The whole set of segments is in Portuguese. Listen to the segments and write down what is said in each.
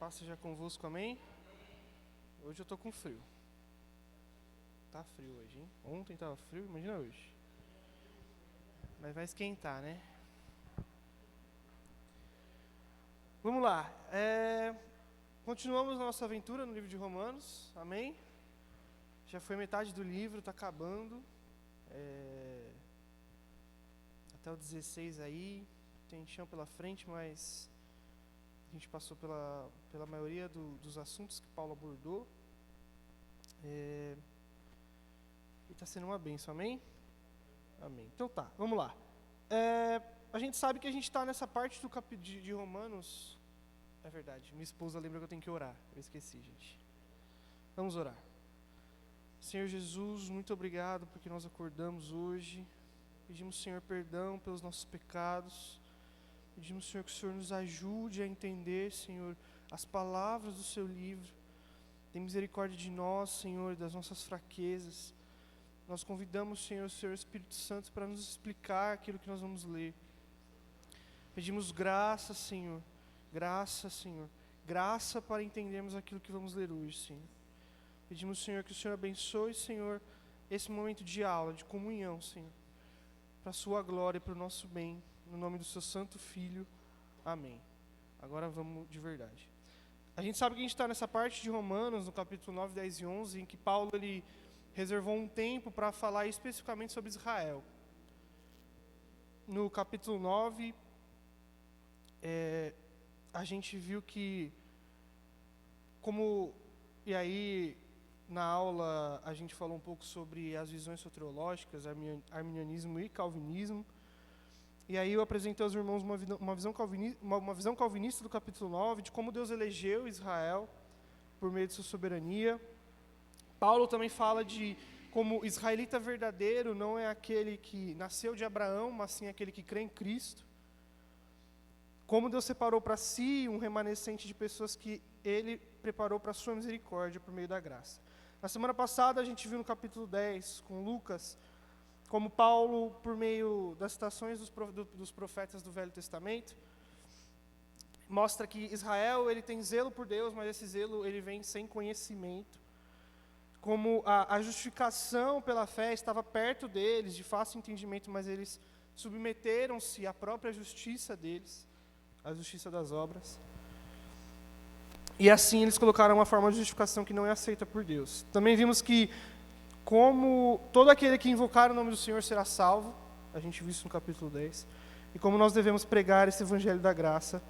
paz seja convosco, amém? Hoje eu tô com frio. Tá frio hoje, hein? Ontem tava frio, imagina hoje. Mas vai esquentar, né? Vamos lá. Continuamos nossa aventura no livro de Romanos, amém? Já foi metade do livro, tá acabando. Até o 16 aí, tem chão pela frente, mas a gente passou pela maioria dos assuntos que Paulo abordou. E está sendo uma bênção, amém? Amém. Então tá, vamos lá. A gente sabe que a gente está nessa parte do de Romanos. É verdade, minha esposa lembra que eu tenho que orar. Eu esqueci, gente. Vamos orar. Senhor Jesus, muito obrigado porque nós acordamos hoje. Pedimos, Senhor, perdão pelos nossos pecados. Pedimos, Senhor, que o Senhor nos ajude a entender, Senhor, as palavras do Seu livro. Tem misericórdia de nós, Senhor, das nossas fraquezas. Nós convidamos, Senhor, o Senhor Espírito Santo para nos explicar aquilo que nós vamos ler. Pedimos graça, Senhor. Graça, Senhor. Graça para entendermos aquilo que vamos ler hoje, Senhor. Pedimos, Senhor, que o Senhor abençoe, Senhor, esse momento de aula, de comunhão, Senhor. Para a Sua glória e para o nosso bem. No nome do Seu Santo Filho. Amém. Agora vamos de verdade. A gente sabe que a gente está nessa parte de Romanos, no capítulo 9, 10 e 11, em que Paulo ele reservou um tempo para falar especificamente sobre Israel. No capítulo 9, a gente viu que, e aí na aula a gente falou um pouco sobre as visões soteriológicas, arminianismo e calvinismo. E aí eu apresentei aos irmãos uma visão calvinista do capítulo 9, de como Deus elegeu Israel por meio de sua soberania. Paulo também fala de como israelita verdadeiro não é aquele que nasceu de Abraão, mas sim aquele que crê em Cristo. Como Deus separou para si um remanescente de pessoas que Ele preparou para a sua misericórdia por meio da graça. Na semana passada a gente viu no capítulo 10, com Lucas, como Paulo, por meio das citações dos profetas do Velho Testamento, mostra que Israel ele tem zelo por Deus, mas esse zelo ele vem sem conhecimento. Como a justificação pela fé estava perto deles, de fácil entendimento, mas eles submeteram-se à própria justiça deles, à justiça das obras. E assim eles colocaram uma forma de justificação que não é aceita por Deus. Também vimos que como todo aquele que invocar o nome do Senhor será salvo, a gente viu isso no capítulo 10, e como nós devemos pregar esse evangelho da graça,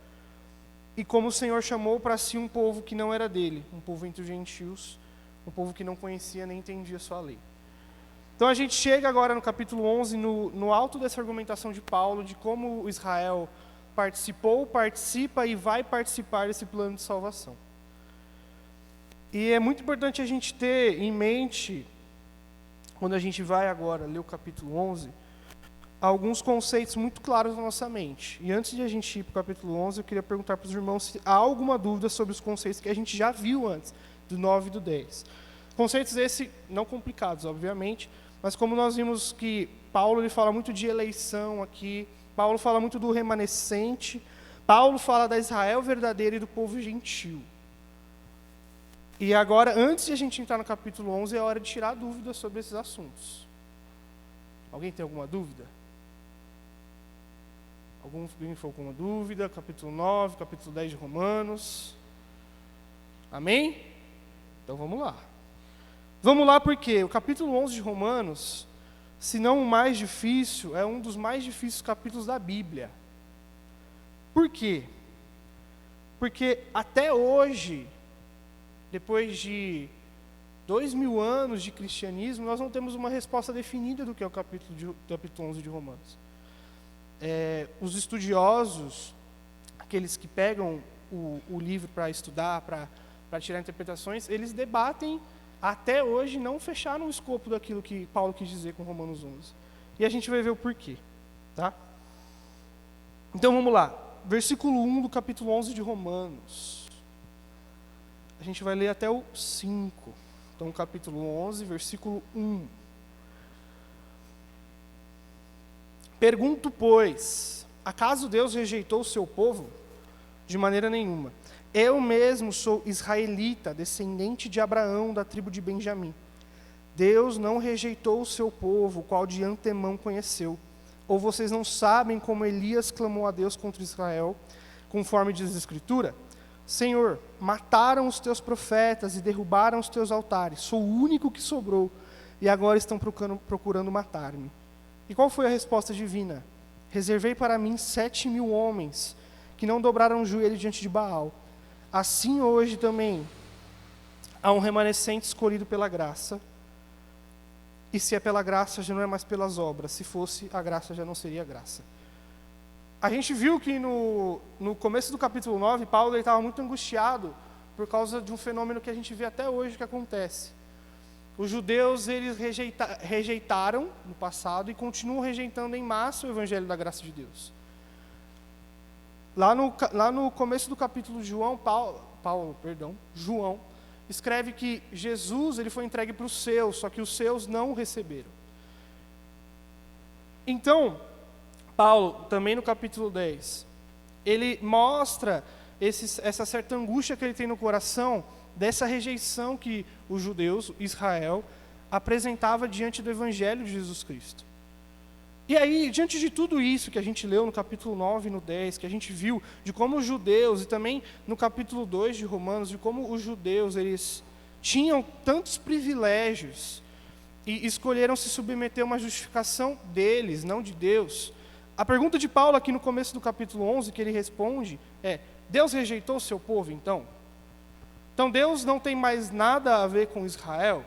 e como o Senhor chamou para si um povo que não era dele, um povo entre os gentios, um povo que não conhecia nem entendia sua lei. Então a gente chega agora no capítulo 11, no alto dessa argumentação de Paulo, de como Israel participou, participa e vai participar desse plano de salvação. E é muito importante a gente ter em mente, quando a gente vai agora ler o capítulo 11, alguns conceitos muito claros na nossa mente. E antes de a gente ir para o capítulo 11, eu queria perguntar para os irmãos se há alguma dúvida sobre os conceitos que a gente já viu antes, do 9 e do 10. Conceitos esses não complicados, obviamente, mas como nós vimos que Paulo ele fala muito de eleição aqui, Paulo fala muito do remanescente, Paulo fala da Israel verdadeira e do povo gentil. E agora, antes de a gente entrar no capítulo 11, é hora de tirar dúvidas sobre esses assuntos. Alguém tem alguma dúvida? Alguém ficou com alguma dúvida? Capítulo 9, capítulo 10 de Romanos. Amém? Então vamos lá. Vamos lá porque o capítulo 11 de Romanos, se não o mais difícil, é um dos mais difíceis capítulos da Bíblia. Por quê? Porque até hoje, depois de 2000 anos de cristianismo, nós não temos uma resposta definida do que é o capítulo 11 de Romanos. Os estudiosos, aqueles que pegam o livro para estudar, para tirar interpretações, eles debatem, até hoje não fecharam o escopo daquilo que Paulo quis dizer com Romanos 11. E a gente vai ver o porquê. Tá? Então vamos lá. Versículo 1 do capítulo 11 de Romanos. A gente vai ler até o 5. Então, capítulo 11, versículo 1. Pergunto, pois, acaso Deus rejeitou o seu povo? De maneira nenhuma. Eu mesmo sou israelita, descendente de Abraão, da tribo de Benjamim. Deus não rejeitou o seu povo, o qual de antemão conheceu. Ou vocês não sabem como Elias clamou a Deus contra Israel, conforme diz a Escritura? Senhor, mataram os teus profetas e derrubaram os teus altares. Sou o único que sobrou, e agora estão procurando matar-me. E qual foi a resposta divina? Reservei para mim 7.000 homens, que não dobraram o joelho diante de Baal. Assim hoje também há um remanescente escolhido pela graça. E se é pela graça, já não é mais pelas obras. Se fosse, a graça já não seria graça. A gente viu que no começo do capítulo 9, Paulo estava muito angustiado por causa de um fenômeno que a gente vê até hoje que acontece. Os judeus, eles rejeitaram no passado e continuam rejeitando em massa o evangelho da graça de Deus. Lá no começo do capítulo, João escreve que Jesus ele foi entregue para os seus, só que os seus não o receberam. Então, Paulo, também no capítulo 10, ele mostra essa certa angústia que ele tem no coração, dessa rejeição que os judeus, Israel, apresentava diante do evangelho de Jesus Cristo. E aí, diante de tudo isso que a gente leu no capítulo 9 e no 10, que a gente viu de como os judeus, e também no capítulo 2 de Romanos, de como os judeus, eles tinham tantos privilégios e escolheram se submeter a uma justificação deles, não de Deus. A pergunta de Paulo aqui no começo do capítulo 11, que ele responde, é: Deus rejeitou o seu povo, então? Então Deus não tem mais nada a ver com Israel?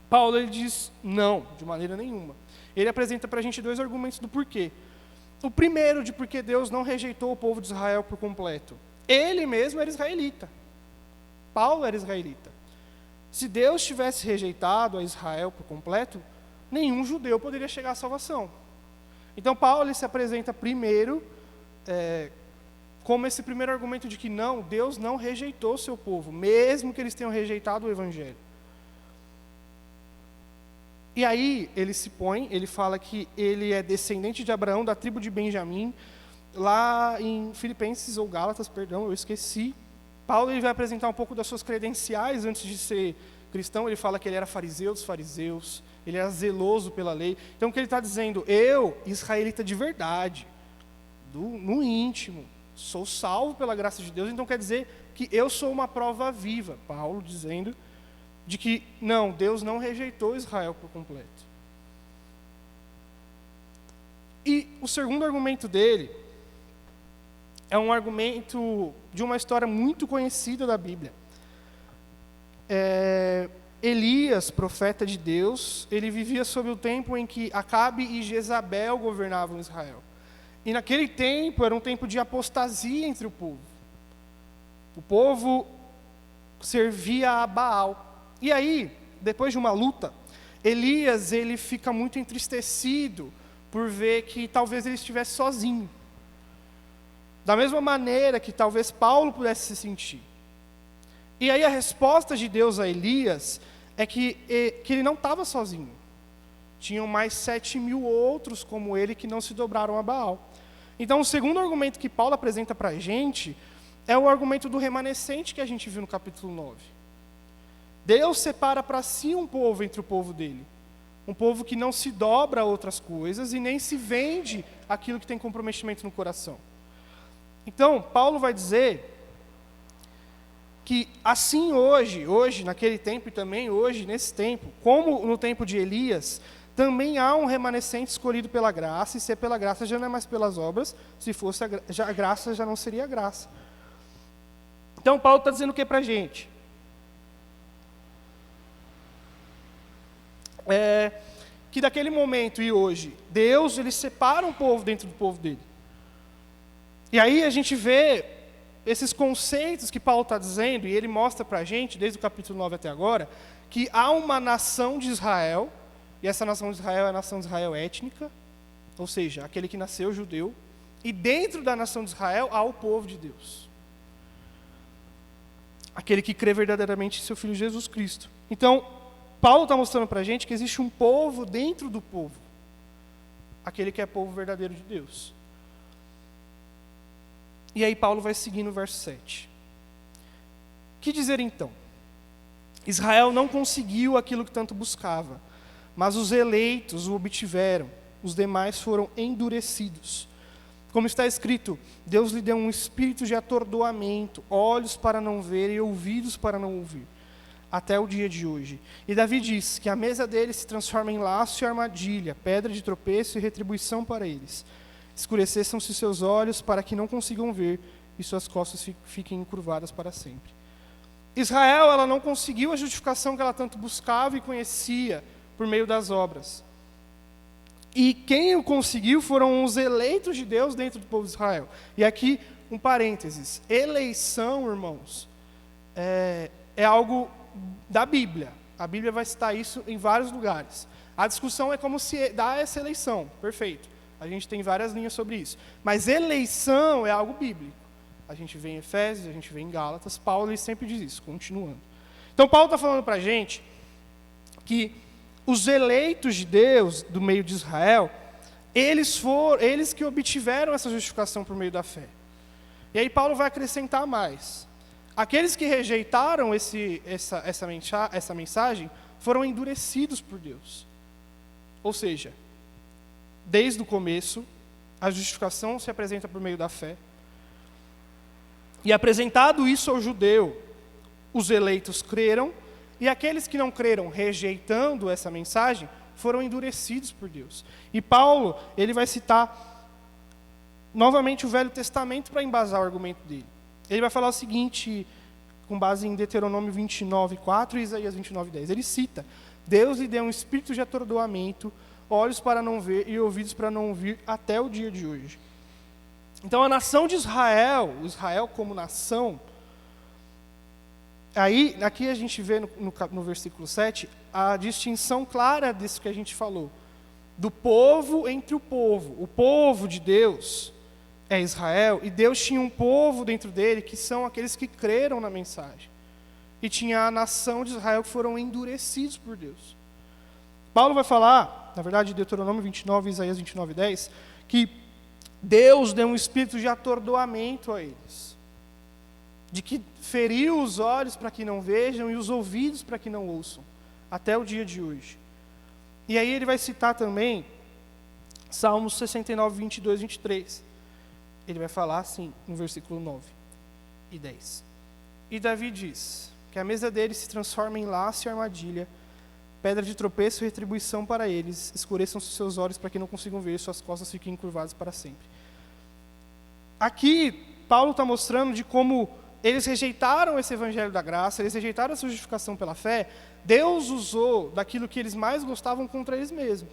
Paulo ele diz não, de maneira nenhuma. Ele apresenta para a gente 2 argumentos do porquê. O primeiro, de porque Deus não rejeitou o povo de Israel por completo. Ele mesmo era israelita. Paulo era israelita. Se Deus tivesse rejeitado a Israel por completo, nenhum judeu poderia chegar à salvação. Então Paulo ele se apresenta primeiro como esse primeiro argumento de que não, Deus não rejeitou o seu povo, mesmo que eles tenham rejeitado o evangelho. E aí ele fala que ele é descendente de Abraão, da tribo de Benjamim. Lá em Filipenses ou Gálatas, eu esqueci. Paulo ele vai apresentar um pouco das suas credenciais antes de ser cristão. Ele fala que ele era fariseu dos fariseus, ele era zeloso pela lei. Então o que ele está dizendo? Eu, israelita de verdade, no íntimo, sou salvo pela graça de Deus, então quer dizer que eu sou uma prova viva. Paulo dizendo de que, não, Deus não rejeitou Israel por completo. E o segundo argumento dele é um argumento de uma história muito conhecida da Bíblia. Elias, profeta de Deus, ele vivia sob o tempo em que Acabe e Jezabel governavam Israel. E naquele tempo era um tempo de apostasia entre o povo. O povo servia a Baal. E aí, depois de uma luta, Elias ele fica muito entristecido por ver que talvez ele estivesse sozinho. Da mesma maneira que talvez Paulo pudesse se sentir. E aí a resposta de Deus a Elias é que ele não estava sozinho. Tinham mais 7.000 outros como ele que não se dobraram a Baal. Então o segundo argumento que Paulo apresenta para a gente é o argumento do remanescente que a gente viu no capítulo 9. Deus separa para si um povo entre o povo dele. Um povo que não se dobra a outras coisas e nem se vende aquilo que tem comprometimento no coração. Então, Paulo vai dizer que assim hoje, naquele tempo e também hoje, nesse tempo, como no tempo de Elias, também há um remanescente escolhido pela graça, e se é pela graça já não é mais pelas obras, se fosse a graça já não seria graça. Então, Paulo está dizendo o que para a gente? Que daquele momento e hoje, Deus ele separa um povo dentro do povo dele. E aí a gente vê esses conceitos que Paulo está dizendo, e ele mostra para a gente, desde o capítulo 9 até agora, que há uma nação de Israel, e essa nação de Israel é a nação de Israel étnica, ou seja, aquele que nasceu judeu, e dentro da nação de Israel há o povo de Deus. Aquele que crê verdadeiramente em seu Filho Jesus Cristo. Então, Paulo está mostrando para a gente que existe um povo dentro do povo. Aquele que é povo verdadeiro de Deus. E aí Paulo vai seguir no verso 7. Que dizer então? Israel não conseguiu aquilo que tanto buscava, mas os eleitos o obtiveram, os demais foram endurecidos. Como está escrito, Deus lhe deu um espírito de atordoamento, olhos para não ver e ouvidos para não ouvir, até o dia de hoje. E Davi diz que a mesa deles se transforma em laço e armadilha, pedra de tropeço e retribuição para eles. Escureçam-se seus olhos para que não consigam ver, e suas costas fiquem encurvadas para sempre. Israel, ela não conseguiu a justificação que ela tanto buscava e conhecia por meio das obras. E quem o conseguiu foram os eleitos de Deus dentro do povo de Israel. E aqui, um parênteses. Eleição, irmãos, é algo da Bíblia. A Bíblia vai citar isso em vários lugares. A discussão é como se dá essa eleição. Perfeito. A gente tem várias linhas sobre isso. Mas eleição é algo bíblico. A gente vê em Efésios, a gente vê em Gálatas. Paulo ele sempre diz isso, continuando. Então, Paulo está falando para a gente que os eleitos de Deus, do meio de Israel, eles que obtiveram essa justificação por meio da fé. E aí Paulo vai acrescentar mais. Aqueles que rejeitaram essa mensagem foram endurecidos por Deus. Ou seja, desde o começo, a justificação se apresenta por meio da fé. E apresentado isso ao judeu, os eleitos creram, e aqueles que não creram, rejeitando essa mensagem, foram endurecidos por Deus. E Paulo, ele vai citar novamente o Velho Testamento para embasar o argumento dele. Ele vai falar o seguinte, com base em Deuteronômio 29:4 e Isaías 29:10. Ele cita, Deus lhe deu um espírito de atordoamento, olhos para não ver e ouvidos para não ouvir até o dia de hoje. Então a nação de Israel, Israel como nação, aqui a gente vê no versículo 7, a distinção clara disso que a gente falou, do povo entre o povo. O povo de Deus é Israel, e Deus tinha um povo dentro dele, que são aqueles que creram na mensagem. E tinha a nação de Israel que foram endurecidos por Deus. Paulo vai falar, na verdade, em Deuteronômio 29 e Isaías 29:10, que Deus deu um espírito de atordoamento a eles, de que feriu os olhos para que não vejam e os ouvidos para que não ouçam, até o dia de hoje. E aí ele vai citar também Salmos 69, 22, 23. Ele vai falar assim, no versículo 9 e 10. E Davi diz que a mesa deles se transforma em laço e armadilha, pedra de tropeço e retribuição para eles, escureçam-se seus olhos para que não consigam ver, suas costas fiquem encurvadas para sempre. Aqui, Paulo está mostrando de como eles rejeitaram esse evangelho da graça, eles rejeitaram essa justificação pela fé. Deus usou daquilo que eles mais gostavam contra eles mesmos.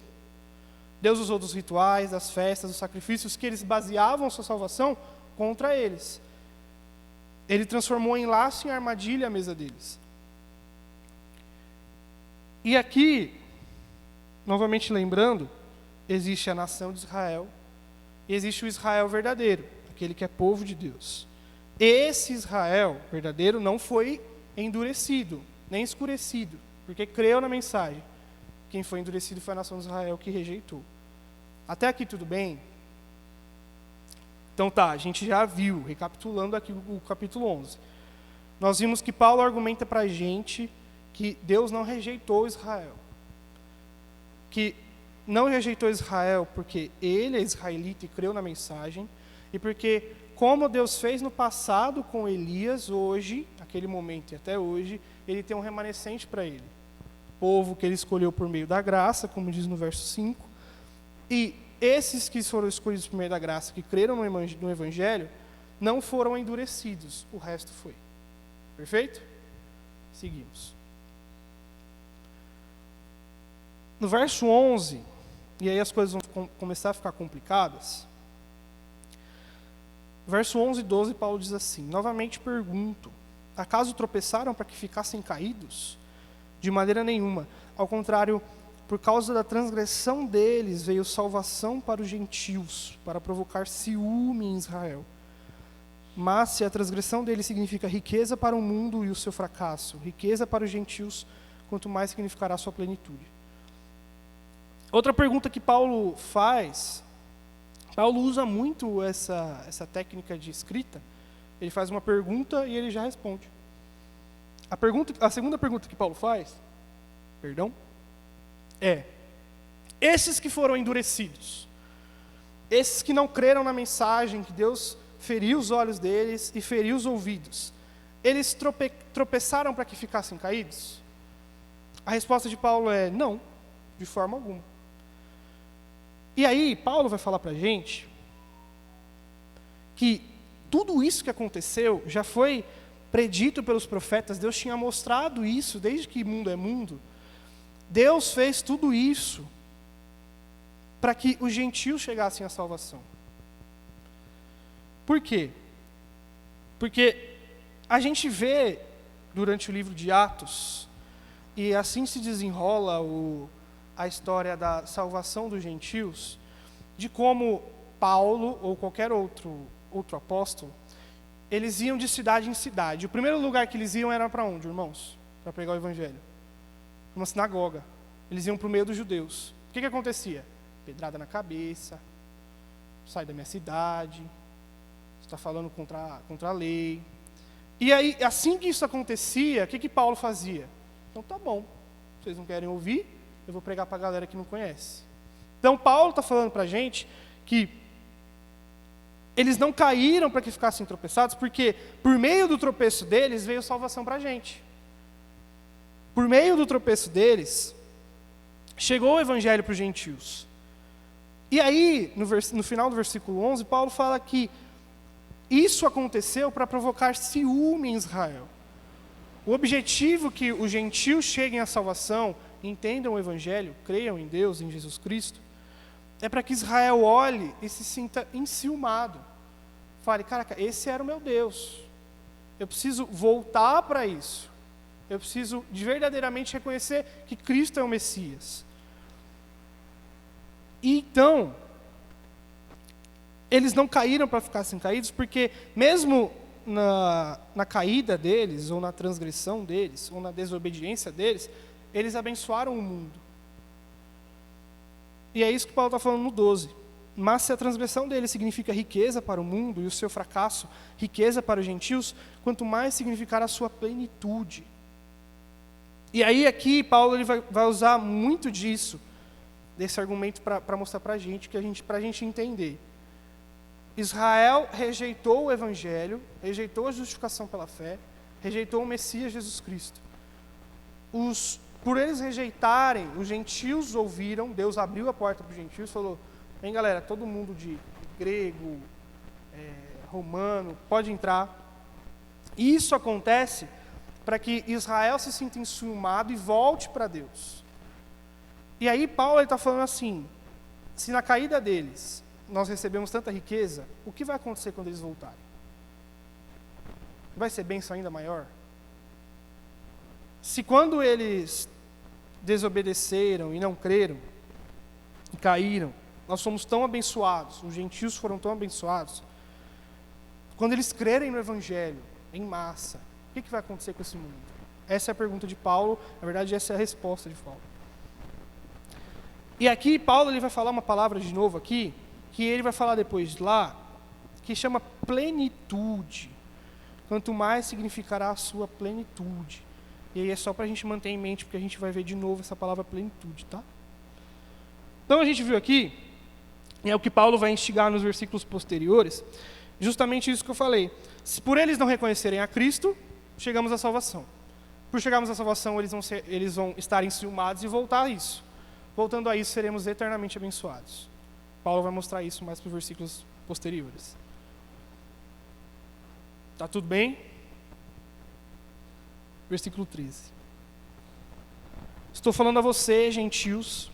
Deus usou dos rituais, das festas, dos sacrifícios que eles baseavam sua salvação contra eles. Ele transformou em laço e armadilha a mesa deles. E aqui, novamente lembrando, existe a nação de Israel e existe o Israel verdadeiro, aquele que é povo de Deus. Esse Israel verdadeiro não foi endurecido, nem escurecido, porque creu na mensagem. Quem foi endurecido foi a nação de Israel que rejeitou. Até aqui tudo bem? Então tá, a gente já viu, recapitulando aqui o capítulo 11. Nós vimos que Paulo argumenta para a gente que Deus não rejeitou Israel. Que não rejeitou Israel porque ele é israelita e creu na mensagem, e porque, como Deus fez no passado com Elias, hoje, naquele momento e até hoje, ele tem um remanescente para ele. Povo que ele escolheu por meio da graça, como diz no verso 5, e esses que foram escolhidos por meio da graça, que creram no Evangelho, não foram endurecidos, o resto foi. Perfeito? Seguimos. No verso 11, e aí as coisas vão começar a ficar complicadas. Verso 11 e 12, Paulo diz assim, novamente pergunto, acaso tropeçaram para que ficassem caídos? De maneira nenhuma. Ao contrário, por causa da transgressão deles, veio salvação para os gentios, para provocar ciúme em Israel. Mas se a transgressão deles significa riqueza para o mundo e o seu fracasso, riqueza para os gentios, quanto mais significará a sua plenitude. Outra pergunta que Paulo faz, Paulo usa muito essa técnica de escrita, ele faz uma pergunta e ele já responde. A segunda pergunta que Paulo faz, é: esses que foram endurecidos, esses que não creram na mensagem, que Deus feriu os olhos deles e feriu os ouvidos, eles tropeçaram para que ficassem caídos? A resposta de Paulo é: não, de forma alguma. E aí, Paulo vai falar para a gente que tudo isso que aconteceu já foi predito pelos profetas. Deus tinha mostrado isso desde que mundo é mundo. Deus fez tudo isso para que os gentios chegassem à salvação. Por quê? Porque a gente vê durante o livro de Atos, e assim se desenrola a história da salvação dos gentios, de como Paulo ou qualquer outro apóstolo, eles iam de cidade em cidade. O primeiro lugar que eles iam era para onde, irmãos? Para pregar o evangelho. Uma sinagoga. Eles iam para o meio dos judeus. O que acontecia? Pedrada na cabeça, sai da minha cidade, você está falando contra a lei. E aí, assim que isso acontecia, o que Paulo fazia? Então tá bom, vocês não querem ouvir, eu vou pregar para a galera que não conhece. Então Paulo está falando para a gente que eles não caíram para que ficassem tropeçados, porque por meio do tropeço deles veio salvação para a gente. Por meio do tropeço deles, chegou o evangelho para os gentios. E aí, no final do versículo 11, Paulo fala que isso aconteceu para provocar ciúme em Israel. O objetivo que os gentios cheguem à salvação, entendam o evangelho, creiam em Deus, em Jesus Cristo, é para que Israel olhe e se sinta enciumado. Fale: caraca, esse era o meu Deus. Eu preciso voltar para isso. Eu preciso de verdadeiramente reconhecer que Cristo é o Messias. E então, eles não caíram para ficassem caídos, porque mesmo na caída deles, ou na transgressão deles, ou na desobediência deles, eles abençoaram o mundo. E é isso que Paulo está falando no 12. Mas se a transgressão deles significa riqueza para o mundo, e o seu fracasso, riqueza para os gentios, quanto mais significar a sua plenitude. E aí aqui Paulo ele vai usar muito disso, desse argumento para mostrar para a gente, para a gente entender. Israel rejeitou o evangelho, rejeitou a justificação pela fé, rejeitou o Messias Jesus Cristo. Por eles rejeitarem, os gentios ouviram, Deus abriu a porta para os gentios e falou: vem galera, todo mundo de grego, romano, pode entrar. E isso acontece para que Israel se sinta enciumado e volte para Deus. E aí Paulo está falando assim: se na caída deles nós recebemos tanta riqueza, o que vai acontecer quando eles voltarem? Vai ser bênção ainda maior? Se quando eles desobedeceram e não creram, e caíram, nós somos tão abençoados, os gentios foram tão abençoados, quando eles crerem no Evangelho, em massa, o que vai acontecer com esse mundo? Essa é a pergunta de Paulo, na verdade essa é a resposta de Paulo. E aqui Paulo ele vai falar uma palavra de novo aqui, que ele vai falar depois de lá, que chama plenitude. Quanto mais significará a sua plenitude. E aí é só para a gente manter em mente, porque a gente vai ver de novo essa palavra plenitude, tá? Então a gente viu aqui, e é o que Paulo vai instigar nos versículos posteriores, justamente isso que eu falei. Se por eles não reconhecerem a Cristo, chegamos à salvação. Por chegarmos à salvação, eles vão estar enciumados e voltar a isso. Voltando a isso, seremos eternamente abençoados. Paulo vai mostrar isso mais para os versículos posteriores. Tá tudo bem? Versículo 13. Estou falando a você, gentios,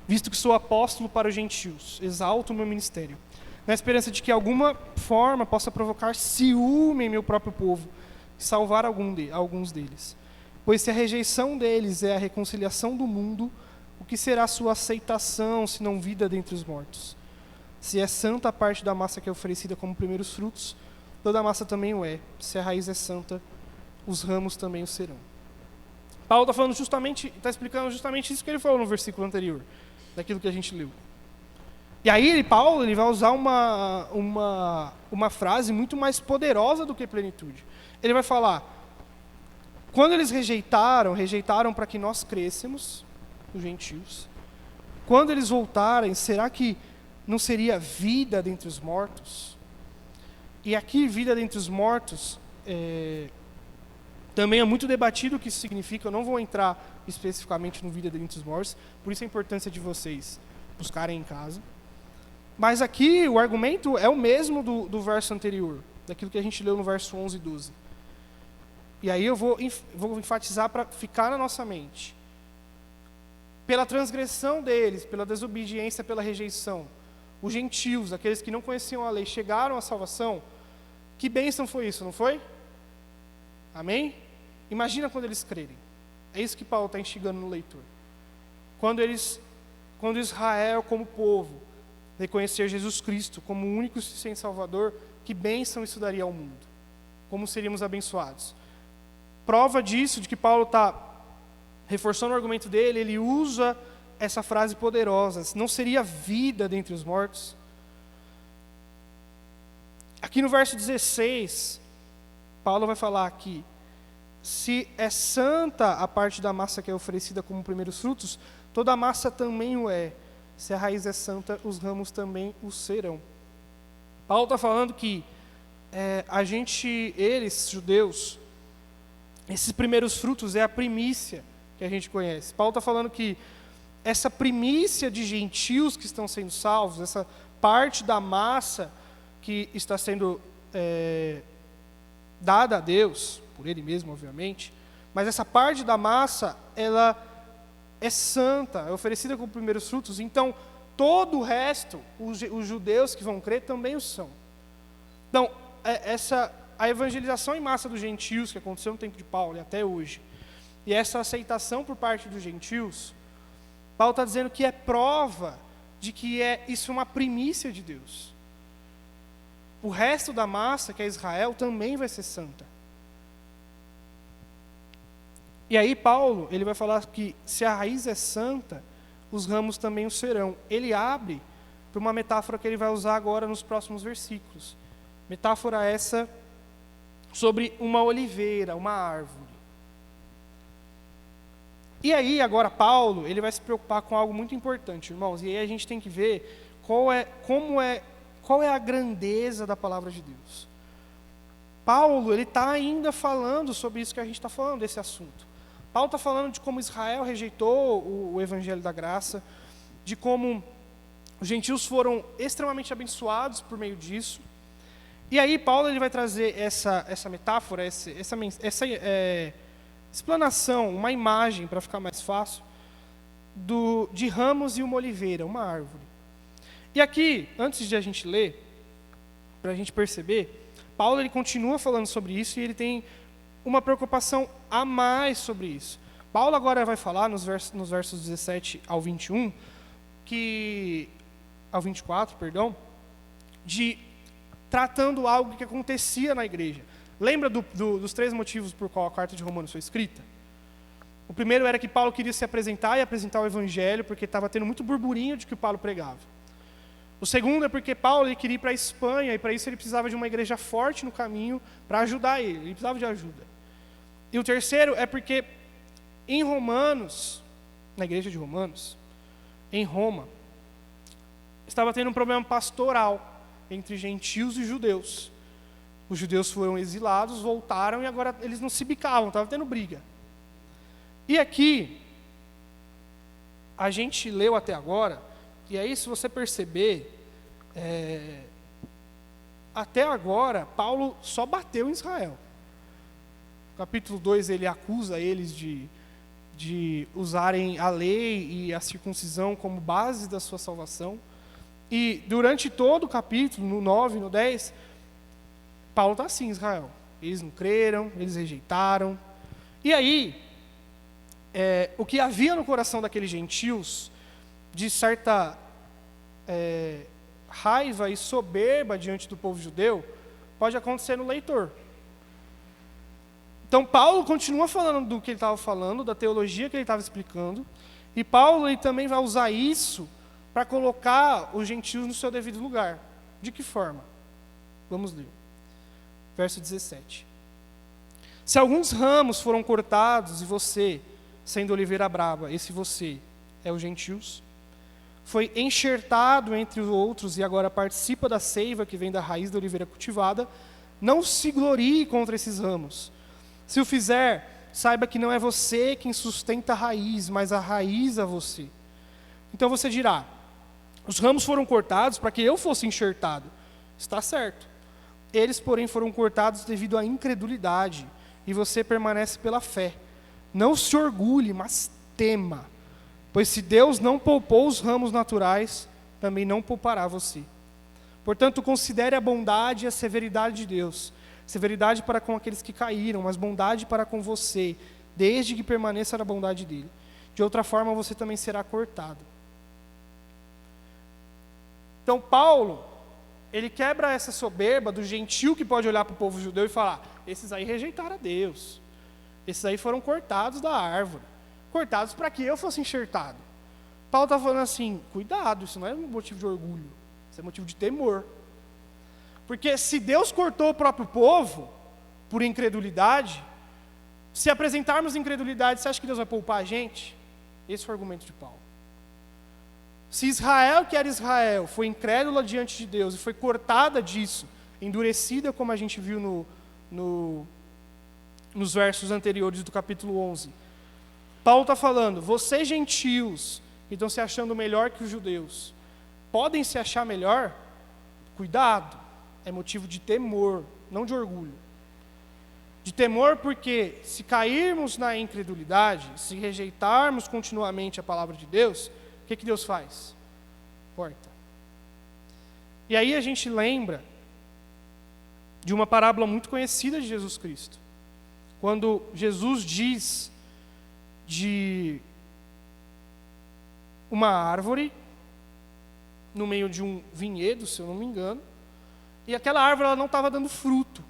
visto que sou apóstolo para os gentios, exalto o meu ministério, na esperança de que alguma forma possa provocar ciúme em meu próprio povo e salvar alguns deles. Pois se a rejeição deles é a reconciliação do mundo, o que será a sua aceitação, se não vida dentre os mortos? Se é santa a parte da massa que é oferecida como primeiros frutos, toda a massa também o é. Se a raiz é santa, os ramos também o serão. Paulo está explicando justamente isso que ele falou no versículo anterior, daquilo que a gente leu. E aí Paulo vai usar uma frase muito mais poderosa do que plenitude. Ele vai falar: Quando eles rejeitaram para que nós crescêssemos, os gentios. Quando eles voltarem, será que não seria vida dentre os mortos? E aqui, vida dentre os mortos, também é muito debatido o que isso significa. Eu não vou entrar especificamente no vida dentre os mortos, por isso a importância de vocês buscarem em casa. Mas aqui o argumento é o mesmo do verso anterior, daquilo que a gente leu no verso 11 e 12. E aí eu vou enfatizar para ficar na nossa mente. Pela transgressão deles, pela desobediência, pela rejeição, os gentios, aqueles que não conheciam a lei, chegaram à salvação. Que bênção foi isso, não foi? Amém? Imagina quando eles crerem. É isso que Paulo está instigando no leitor. Quando Israel, como povo, reconhecer Jesus Cristo como o único e suficiente Salvador, que bênção isso daria ao mundo? Como seríamos abençoados? Prova disso, de que Paulo está reforçando o argumento dele, ele usa essa frase poderosa: não seria vida dentre os mortos? Aqui no verso 16, Paulo vai falar que se é santa a parte da massa que é oferecida como primeiros frutos, toda a massa também o é. Se a raiz é santa, os ramos também o serão. Paulo está falando que eles, judeus, esses primeiros frutos é a primícia que a gente conhece. Paulo está falando que essa primícia de gentios que estão sendo salvos, essa parte da massa que está sendo dada a Deus, por Ele mesmo, obviamente, mas essa parte da massa, ela é santa, é oferecida como primeiros frutos, então todo o resto, os judeus que vão crer, também o são. Então, a evangelização em massa dos gentios, que aconteceu no tempo de Paulo e até hoje, e essa aceitação por parte dos gentios, Paulo está dizendo que é prova de que isso é uma primícia de Deus. O resto da massa, que é Israel, também vai ser santa. E aí Paulo, ele vai falar que se a raiz é santa, os ramos também o serão. Ele abre para uma metáfora que ele vai usar agora nos próximos versículos. Metáfora essa sobre uma oliveira, uma árvore. E aí agora Paulo, ele vai se preocupar com algo muito importante, irmãos. E aí a gente tem que ver qual é a grandeza da palavra de Deus. Paulo, ele está ainda falando sobre isso que a gente está falando, desse assunto. Paulo está falando de como Israel rejeitou o evangelho da graça, de como os gentios foram extremamente abençoados por meio disso. E aí Paulo, ele vai trazer essa metáfora, essa explanação, uma imagem, para ficar mais fácil, de ramos e uma oliveira, uma árvore. E aqui, antes de a gente ler, para a gente perceber, Paulo, ele continua falando sobre isso e ele tem uma preocupação a mais sobre isso. Paulo agora vai falar nos versos 17 ao 21, ao 24, tratando algo que acontecia na igreja. Lembra dos 3 motivos por qual a carta de Romanos foi escrita? O primeiro era que Paulo queria se apresentar e apresentar o evangelho, porque estava tendo muito burburinho de que o Paulo pregava. O segundo é porque Paulo, ele queria ir para a Espanha, e para isso ele precisava de uma igreja forte no caminho para ajudar ele precisava de ajuda. E o terceiro é porque em Romanos, na igreja de Romanos, em Roma, estava tendo um problema pastoral entre gentios e judeus. Os judeus foram exilados, voltaram e agora eles não se bicavam, estava tendo briga. E aqui, a gente leu até agora, e aí se você perceber, até agora, Paulo só bateu em Israel. No capítulo 2, ele acusa eles de usarem a lei e a circuncisão como base da sua salvação. E durante todo o capítulo, no 9, no 10, Paulo está assim, Israel. Eles não creram, eles rejeitaram. E aí, o que havia no coração daqueles gentios, de certa raiva e soberba diante do povo judeu, pode acontecer no leitor. Então, Paulo continua falando do que ele estava falando, da teologia que ele estava explicando, e Paulo, ele também vai usar isso para colocar os gentios no seu devido lugar. De que forma? Vamos ler. Verso 17. Se alguns ramos foram cortados e você, sendo oliveira brava, esse você é os gentios, foi enxertado entre os outros e agora participa da seiva que vem da raiz da oliveira cultivada, não se glorie contra esses ramos. Se o fizer, saiba que não é você quem sustenta a raiz, mas a raiz a você. Então você dirá, os ramos foram cortados para que eu fosse enxertado. Está certo. Eles, porém, foram cortados devido à incredulidade, e você permanece pela fé. Não se orgulhe, mas tema. Pois se Deus não poupou os ramos naturais, também não poupará você. Portanto, considere a bondade e a severidade de Deus. Severidade para com aqueles que caíram, mas bondade para com você, desde que permaneça na bondade dele. De outra forma, você também será cortado. Então, Paulo, ele quebra essa soberba do gentio que pode olhar para o povo judeu e falar, esses aí rejeitaram a Deus. Esses aí foram cortados da árvore. Cortados para que eu fosse enxertado. Paulo está falando assim, cuidado, isso não é um motivo de orgulho, isso é motivo de temor. Porque se Deus cortou o próprio povo por incredulidade, se apresentarmos incredulidade, você acha que Deus vai poupar a gente? Esse foi o argumento de Paulo. Se Israel, que era Israel, foi incrédula diante de Deus e foi cortada disso, endurecida, como a gente viu nos versos anteriores do capítulo 11, Paulo está falando, vocês gentios, que estão se achando melhor que os judeus, podem se achar melhor? Cuidado, é motivo de temor, não de orgulho. De temor porque se cairmos na incredulidade, se rejeitarmos continuamente a palavra de Deus, o que Deus faz? Corta. E aí a gente lembra de uma parábola muito conhecida de Jesus Cristo. Quando Jesus diz de uma árvore no meio de um vinhedo, se eu não me engano, e aquela árvore ela não estava dando fruto.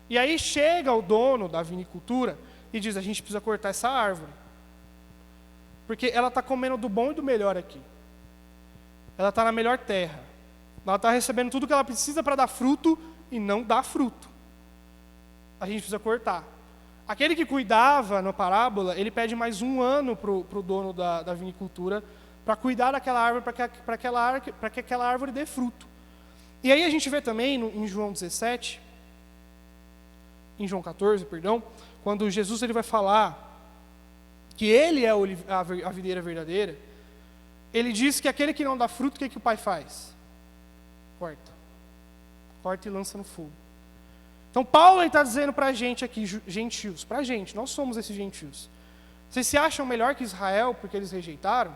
E aí chega o dono da vinicultura e diz, a gente precisa cortar essa árvore. Porque ela está comendo do bom e do melhor aqui. Ela está na melhor terra. Ela está recebendo tudo que ela precisa para dar fruto e não dá fruto. A gente precisa cortar. Aquele que cuidava na parábola, ele pede mais 1 ano para o dono da vinicultura para cuidar daquela árvore, para que aquela árvore dê fruto. E aí a gente vê também em João 17, em João 14, perdão, quando Jesus ele vai falar que ele é a videira verdadeira, ele diz que aquele que não dá fruto, o que o pai faz? Corta. Corta e lança no fogo. Então Paulo está dizendo para a gente aqui, gentios, para a gente, nós somos esses gentios. Vocês se acham melhor que Israel porque eles rejeitaram?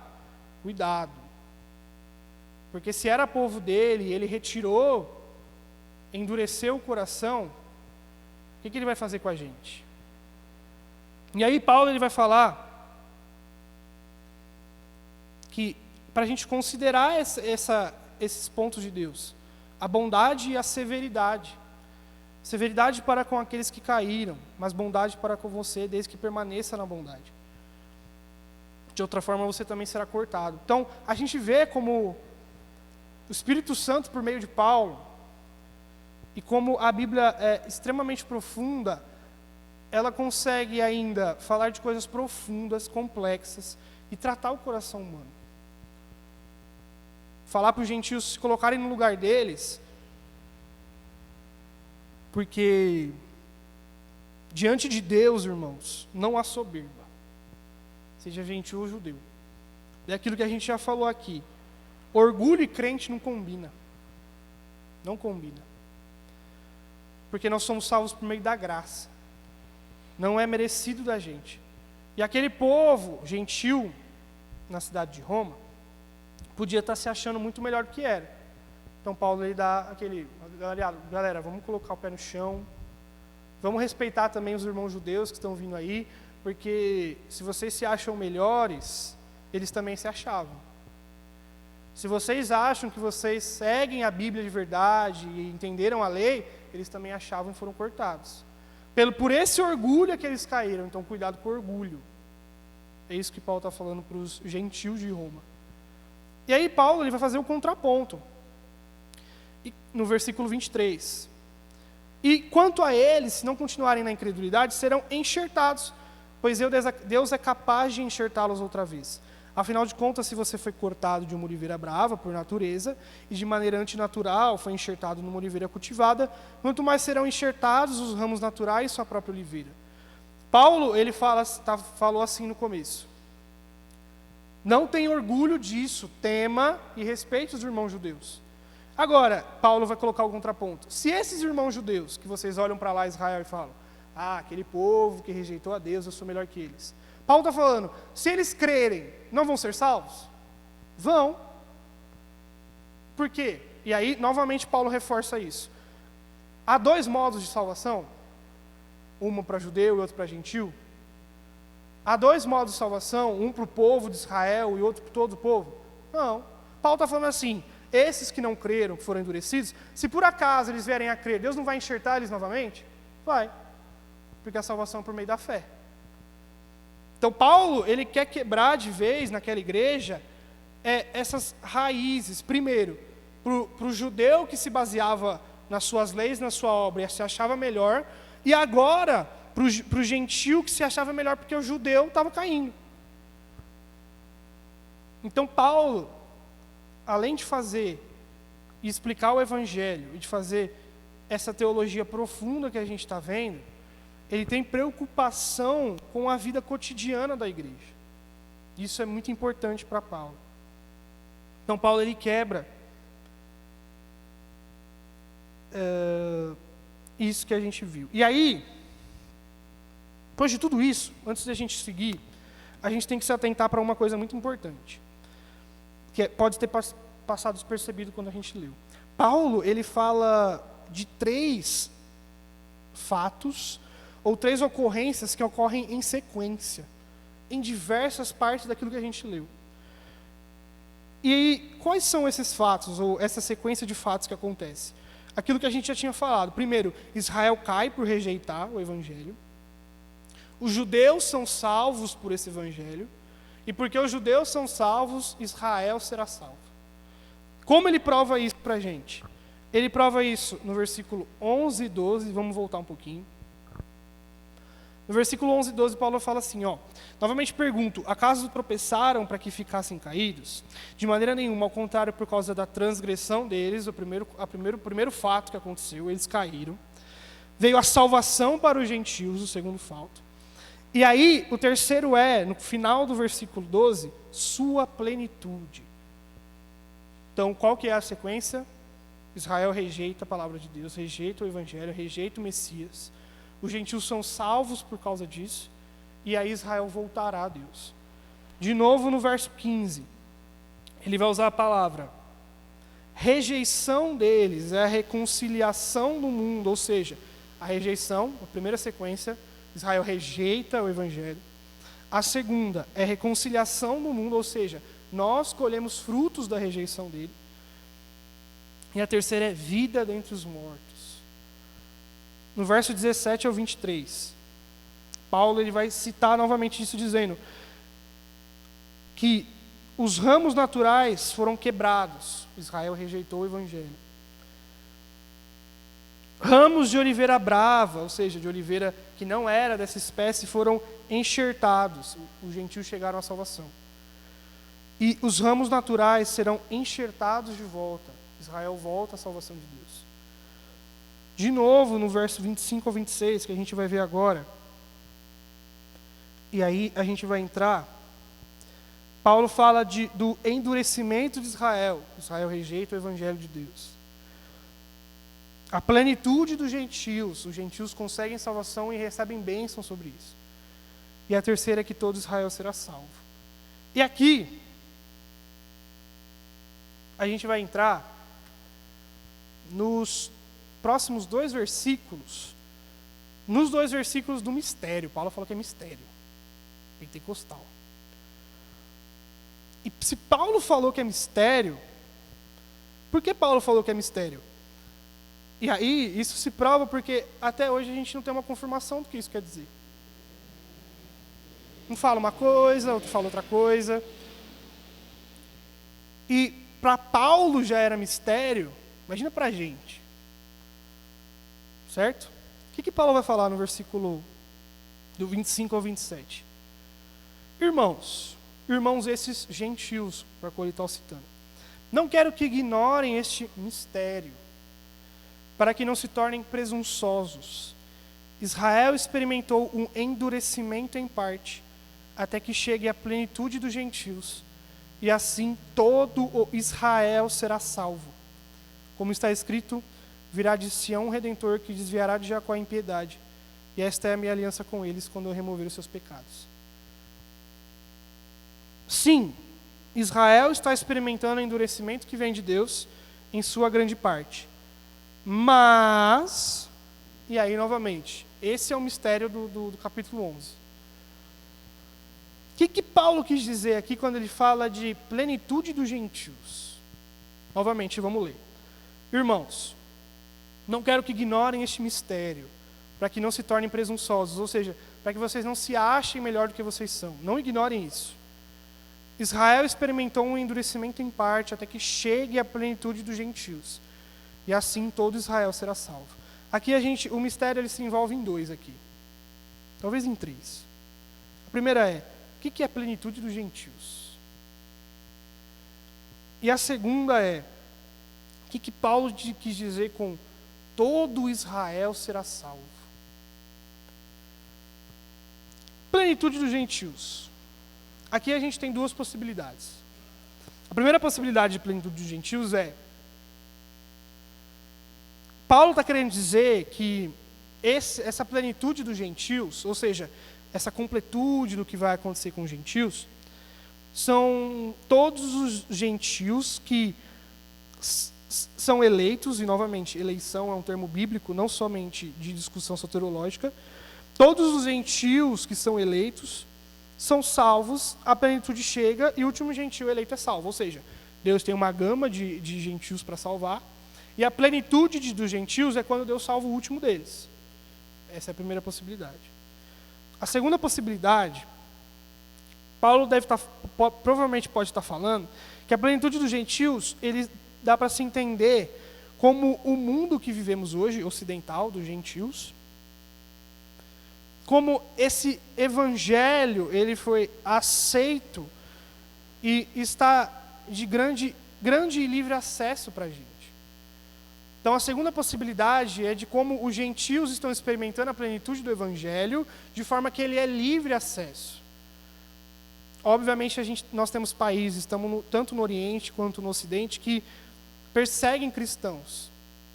Cuidado. Porque se era povo dele, ele retirou, endureceu o coração, o que ele vai fazer com a gente? E aí Paulo ele vai falar que para a gente considerar esses pontos de Deus, a bondade e a severidade. Severidade para com aqueles que caíram, mas bondade para com você, desde que permaneça na bondade. De outra forma, você também será cortado. Então, a gente vê como o Espírito Santo, por meio de Paulo, e como a Bíblia é extremamente profunda, ela consegue ainda falar de coisas profundas, complexas, e tratar o coração humano. Falar para os gentios se colocarem no lugar deles, porque diante de Deus, irmãos, não há soberba, seja gentil ou judeu. É aquilo que a gente já falou aqui. Orgulho e crente não combina. Não combina. Porque nós somos salvos por meio da graça. Não é merecido da gente. E aquele povo gentil na cidade de Roma podia estar se achando muito melhor do que era. Então Paulo ele dá aquele, galera, vamos colocar o pé no chão, vamos respeitar também os irmãos judeus que estão vindo aí, porque se vocês se acham melhores, eles também se achavam. Se vocês acham que vocês seguem a Bíblia de verdade e entenderam a lei, eles também achavam e foram cortados. Por esse orgulho é que eles caíram, então cuidado com o orgulho. É isso que Paulo está falando para os gentios de Roma. E aí Paulo ele vai fazer o contraponto. E no versículo 23. E quanto a eles, se não continuarem na incredulidade, serão enxertados, pois Deus é capaz de enxertá-los outra vez. Afinal de contas, se você foi cortado de uma oliveira brava por natureza e de maneira antinatural foi enxertado numa oliveira cultivada, quanto mais serão enxertados os ramos naturais em sua própria oliveira. Paulo, ele falou assim no começo: não tenha orgulho disso, tema e respeite os irmãos judeus. Agora, Paulo vai colocar o contraponto. Se esses irmãos judeus, que vocês olham para lá, Israel, e falam, aquele povo que rejeitou a Deus, eu sou melhor que eles. Paulo está falando, se eles crerem, não vão ser salvos? Vão. Por quê? E aí, novamente, Paulo reforça isso. Há dois modos de salvação, uma para judeu e outro para gentil. Há dois modos de salvação, um para o povo de Israel e outro para todo o povo? Não. Paulo está falando assim, esses que não creram, que foram endurecidos, se por acaso eles vierem a crer, Deus não vai enxertar eles novamente? Vai. Porque a salvação é por meio da fé. Então Paulo, ele quer quebrar de vez naquela igreja essas raízes. Primeiro, para o judeu que se baseava nas suas leis, na sua obra e se achava melhor, e agora para o gentil que se achava melhor porque o judeu estava caindo. Então Paulo, além de fazer e explicar o evangelho e de fazer essa teologia profunda que a gente está vendo, ele tem preocupação com a vida cotidiana da igreja. Isso é muito importante para Paulo. Então Paulo, ele quebra isso que a gente viu. E aí, depois de tudo isso, antes de a gente seguir, a gente tem que se atentar para uma coisa muito importante, que pode ter passado despercebido quando a gente leu. Paulo, ele fala de 3 fatos ou 3 ocorrências que ocorrem em sequência, em diversas partes daquilo que a gente leu. E quais são esses fatos, ou essa sequência de fatos que acontece? Aquilo que a gente já tinha falado. Primeiro, Israel cai por rejeitar o evangelho. Os judeus são salvos por esse evangelho. E porque os judeus são salvos, Israel será salvo. Como ele prova isso para a gente? Ele prova isso no versículo 11 e 12. Vamos voltar um pouquinho. No versículo 11 e 12, Paulo fala assim, novamente pergunto, acaso tropeçaram para que ficassem caídos? De maneira nenhuma, ao contrário, por causa da transgressão deles, o primeiro fato que aconteceu, eles caíram. Veio a salvação para os gentios, o segundo fato. E aí, o terceiro no final do versículo 12, sua plenitude. Então, qual que é a sequência? Israel rejeita a palavra de Deus, rejeita o evangelho, rejeita o Messias. Os gentios são salvos por causa disso, e aí Israel voltará a Deus. De novo no verso 15, ele vai usar a palavra rejeição deles, é a reconciliação do mundo, ou seja, a rejeição, a primeira sequência, Israel rejeita o evangelho. A segunda é reconciliação do mundo, ou seja, nós colhemos frutos da rejeição dele. E a terceira é vida dentre os mortos. No verso 17 ao 23, Paulo, ele vai citar novamente isso, dizendo que os ramos naturais foram quebrados. Israel rejeitou o evangelho. Ramos de oliveira brava, ou seja, de oliveira que não era dessa espécie, foram enxertados. Os gentios chegaram à salvação. E os ramos naturais serão enxertados de volta. Israel volta à salvação de Deus. De novo, no verso 25 ao 26, que a gente vai ver agora. E aí a gente vai entrar. Paulo fala do endurecimento de Israel. Israel rejeita o evangelho de Deus. A plenitude dos gentios. Os gentios conseguem salvação e recebem bênção sobre isso. E a terceira é que todo Israel será salvo. E aqui, a gente vai entrar nos próximos 2 versículos, nos 2 versículos do mistério. Paulo fala que é mistério pentecostal. E se Paulo falou que é mistério, por que Paulo falou que é mistério? E aí, isso se prova porque até hoje a gente não tem uma confirmação do que isso quer dizer. Um fala uma coisa, outro fala outra coisa. E para Paulo já era mistério, imagina para a gente. certo? O que Paulo vai falar no versículo do 25 ao 27? Irmãos esses gentios, para qual ele está citando, não quero que ignorem este mistério, para que não se tornem presunçosos. Israel experimentou um endurecimento em parte, até que chegue à plenitude dos gentios, e assim todo o Israel será salvo. Como está escrito, virá de Sião um Redentor que desviará de Jacó a impiedade, e esta é a minha aliança com eles quando eu remover os seus pecados. Sim, Israel está experimentando o endurecimento que vem de Deus em sua grande parte. Mas, e aí novamente, esse é o mistério do capítulo 11. O que Paulo quis dizer aqui quando ele fala de plenitude dos gentios? Novamente, vamos ler. Irmãos, não quero que ignorem este mistério, para que não se tornem presunçosos, ou seja, para que vocês não se achem melhor do que vocês são. Não ignorem isso. Israel experimentou um endurecimento em parte, até que chegue à plenitude dos gentios. E assim todo Israel será salvo. Aqui o mistério ele se envolve em dois aqui. Talvez em três. A primeira é, o que é a plenitude dos gentios? E a segunda é, o que Paulo quis dizer com todo Israel será salvo? Plenitude dos gentios. Aqui a gente tem duas possibilidades. A primeira possibilidade de plenitude dos gentios é, Paulo está querendo dizer que essa plenitude dos gentios, ou seja, essa completude do que vai acontecer com os gentios, são todos os gentios que são eleitos, e novamente, eleição é um termo bíblico, não somente de discussão soterológica. Todos os gentios que são eleitos são salvos, a plenitude chega e o último gentio eleito é salvo. Ou seja, Deus tem uma gama de gentios para salvar, e a plenitude dos gentios é quando Deus salva o último deles. Essa é a primeira possibilidade. A segunda possibilidade, Paulo provavelmente pode estar falando, que a plenitude dos gentios, ele dá para se entender como o mundo que vivemos hoje, ocidental, dos gentios, como esse evangelho, ele foi aceito e está de grande e livre acesso para a gente. Então, a segunda possibilidade é de como os gentios estão experimentando a plenitude do evangelho, de forma que ele é livre acesso. Obviamente, nós temos países, estamos tanto no Oriente quanto no Ocidente, que perseguem cristãos,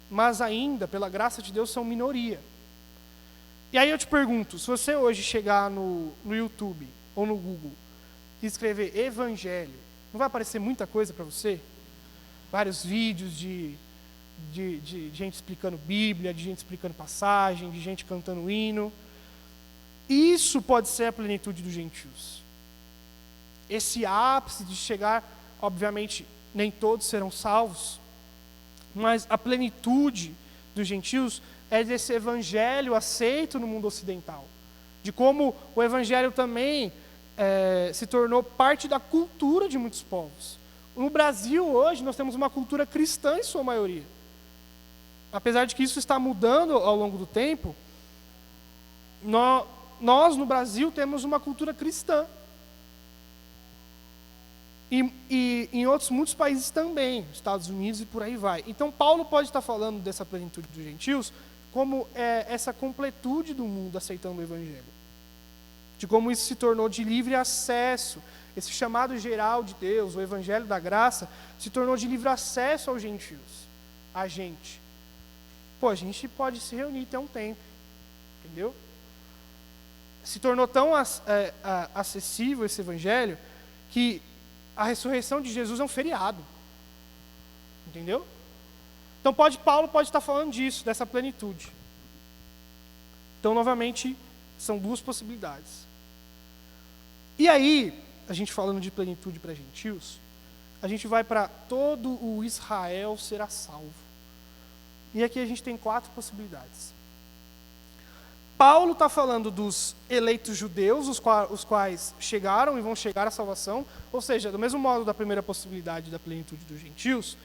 mas ainda, pela graça de Deus, são minoria. E aí eu te pergunto, se você hoje chegar no YouTube ou no Google e escrever evangelho, não vai aparecer muita coisa para você? Vários vídeos de gente explicando Bíblia, de gente explicando passagem, de gente cantando hino. Isso pode ser a plenitude dos gentios. Esse ápice de chegar, obviamente, nem todos serão salvos, mas a plenitude dos gentios é desse evangelho aceito no mundo ocidental. De como o evangelho também se tornou parte da cultura de muitos povos. No Brasil, hoje, nós temos uma cultura cristã em sua maioria. Apesar de que isso está mudando ao longo do tempo, nós no Brasil temos uma cultura cristã. E em muitos países também, Estados Unidos e por aí vai. Então, Paulo pode estar falando dessa plenitude dos gentios como essa completude do mundo aceitando o evangelho. De como isso se tornou de livre acesso. Esse chamado geral de Deus, o evangelho da graça, se tornou de livre acesso aos gentios. A gente. A gente pode se reunir até um tempo. Entendeu? Se tornou tão acessível esse evangelho que a ressurreição de Jesus é um feriado. Entendeu? Então Paulo pode estar falando disso, dessa plenitude. Então, novamente, são duas possibilidades. E aí, a gente falando de plenitude para gentios, a gente vai para todo o Israel será salvo. E aqui a gente tem 4 possibilidades. Paulo está falando dos eleitos judeus, os quais chegaram e vão chegar à salvação, ou seja, do mesmo modo da primeira possibilidade da plenitude dos gentios,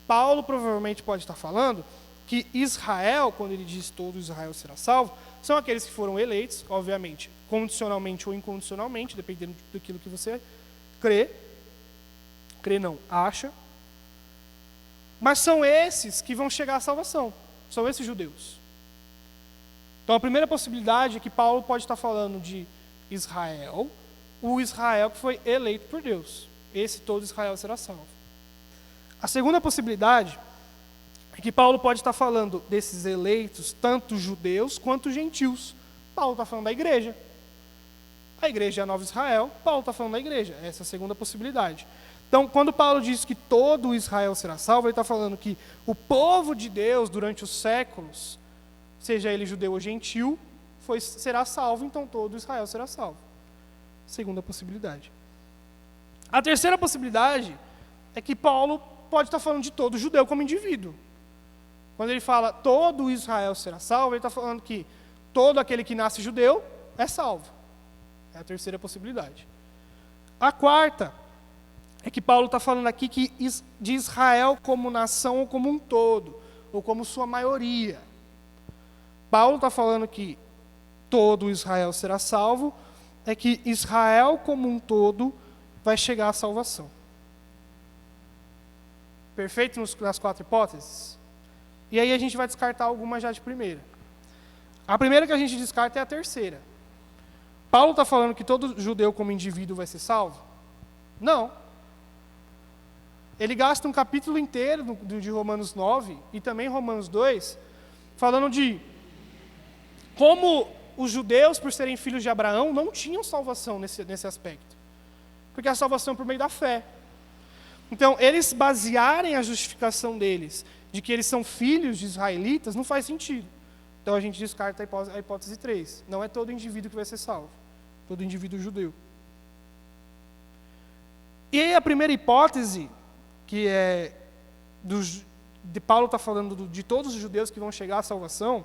Paulo provavelmente pode estar falando que Israel, quando ele diz todo Israel será salvo, são aqueles que foram eleitos, obviamente, condicionalmente ou incondicionalmente, dependendo daquilo que você crê. Crê não, acha. Mas são esses que vão chegar à salvação. São esses judeus. Então a primeira possibilidade é que Paulo pode estar falando de Israel, o Israel que foi eleito por Deus. Esse todo Israel será salvo. A segunda possibilidade é que Paulo pode estar falando desses eleitos, tanto judeus quanto gentios. Paulo está falando da igreja. A igreja é a nova Israel, Paulo está falando da igreja. Essa é a segunda possibilidade. Então, quando Paulo diz que todo Israel será salvo, ele está falando que o povo de Deus, durante os séculos, seja ele judeu ou gentil, será salvo, então todo Israel será salvo. Segunda possibilidade. A terceira possibilidade é que Paulo pode estar falando de todo judeu como indivíduo. Quando ele fala todo Israel será salvo, ele está falando que todo aquele que nasce judeu é salvo. É a terceira possibilidade. A quarta é que Paulo está falando aqui de Israel como nação ou como um todo, ou como sua maioria. Paulo está falando que todo Israel será salvo, é que Israel como um todo vai chegar à salvação. Perfeito nas quatro hipóteses? E aí a gente vai descartar algumas já de primeira. A primeira que a gente descarta é a terceira. Paulo está falando que todo judeu como indivíduo vai ser salvo? Não. Ele gasta um capítulo inteiro de Romanos 9 e também Romanos 2, falando de como os judeus, por serem filhos de Abraão, não tinham salvação nesse aspecto. Porque a salvação é por meio da fé. Então, eles basearem a justificação deles de que eles são filhos de israelitas, não faz sentido. Então, a gente descarta a hipótese 3. Não é todo indivíduo que vai ser salvo. Todo indivíduo judeu. E aí, a primeira hipótese, que é de Paulo está falando de todos os judeus que vão chegar à salvação,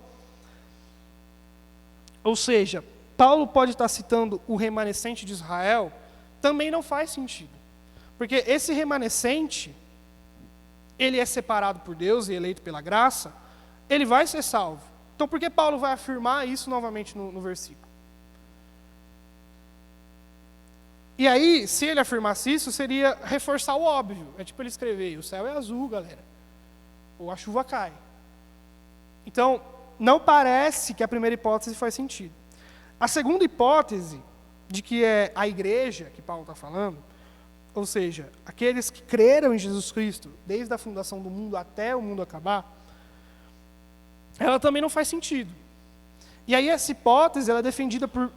ou seja, Paulo pode estar citando o remanescente de Israel, também não faz sentido. Porque esse remanescente, ele é separado por Deus e eleito pela graça, ele vai ser salvo. Então por que Paulo vai afirmar isso novamente no versículo? E aí, se ele afirmasse isso, seria reforçar o óbvio. É tipo ele escrever, o céu é azul, galera. Ou a chuva cai. Então, não parece que a primeira hipótese faz sentido. A segunda hipótese, de que é a igreja que Paulo está falando, ou seja, aqueles que creram em Jesus Cristo, desde a fundação do mundo até o mundo acabar, ela também não faz sentido. E aí essa hipótese ela é defendida por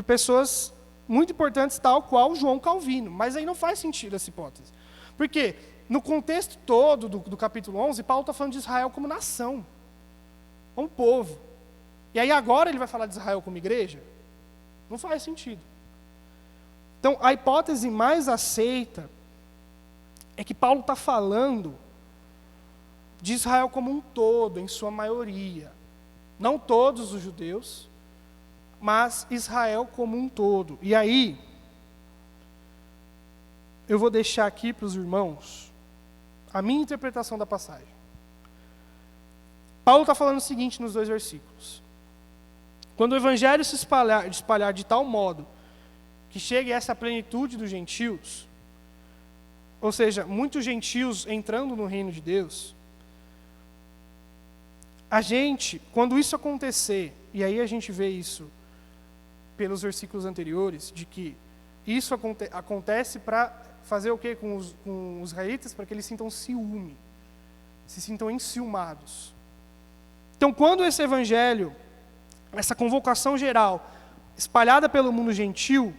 pessoas muito importantes, tal qual João Calvino. Mas aí não faz sentido essa hipótese. Por quê? No contexto todo do capítulo 11, Paulo está falando de Israel como nação, como povo. E aí agora ele vai falar de Israel como igreja? Não faz sentido. Então, a hipótese mais aceita é que Paulo está falando de Israel como um todo, em sua maioria. Não todos os judeus, mas Israel como um todo. E aí, eu vou deixar aqui para os irmãos a minha interpretação da passagem. Paulo está falando o seguinte nos 2 versículos. Quando o evangelho se espalhar de tal modo que chegue a essa plenitude dos gentios, ou seja, muitos gentios entrando no reino de Deus, a gente, quando isso acontecer, e aí a gente vê isso pelos versículos anteriores, de que isso acontece para fazer o quê com os israelitas? Para que eles sintam ciúme, se sintam enciumados. Então, quando esse evangelho, essa convocação geral, espalhada pelo mundo gentil,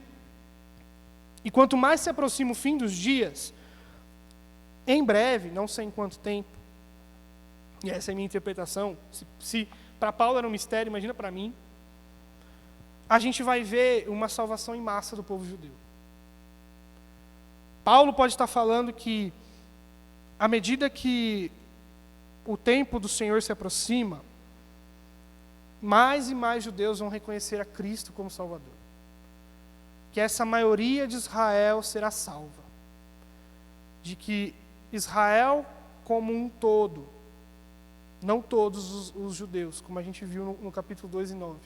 e quanto mais se aproxima o fim dos dias, em breve, não sei em quanto tempo, e essa é a minha interpretação, se para Paulo era um mistério, imagina para mim, a gente vai ver uma salvação em massa do povo judeu. Paulo pode estar falando que, à medida que o tempo do Senhor se aproxima, mais e mais judeus vão reconhecer a Cristo como Salvador. Que essa maioria de Israel será salva. De que Israel como um todo Não todos os judeus, como a gente viu no capítulo 2 e 9.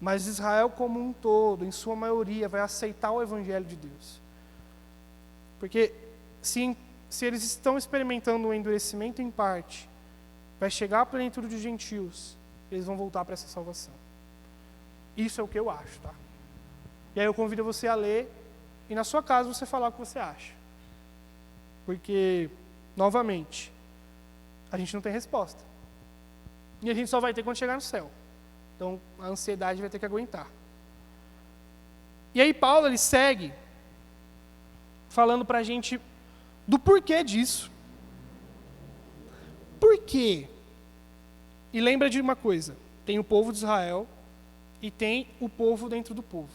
Mas Israel como um todo, em sua maioria, vai aceitar o evangelho de Deus. Porque se eles estão experimentando um endurecimento em parte, vai chegar a plenitude dos gentios, eles vão voltar para essa salvação. Isso é o que eu acho, tá? E aí eu convido você a ler e na sua casa você falar o que você acha. Porque, novamente, a gente não tem resposta. E a gente só vai ter quando chegar no céu. Então, a ansiedade vai ter que aguentar. E aí Paulo, ele segue falando para a gente do porquê disso. Por quê? E lembra de uma coisa, tem o povo de Israel e tem o povo dentro do povo.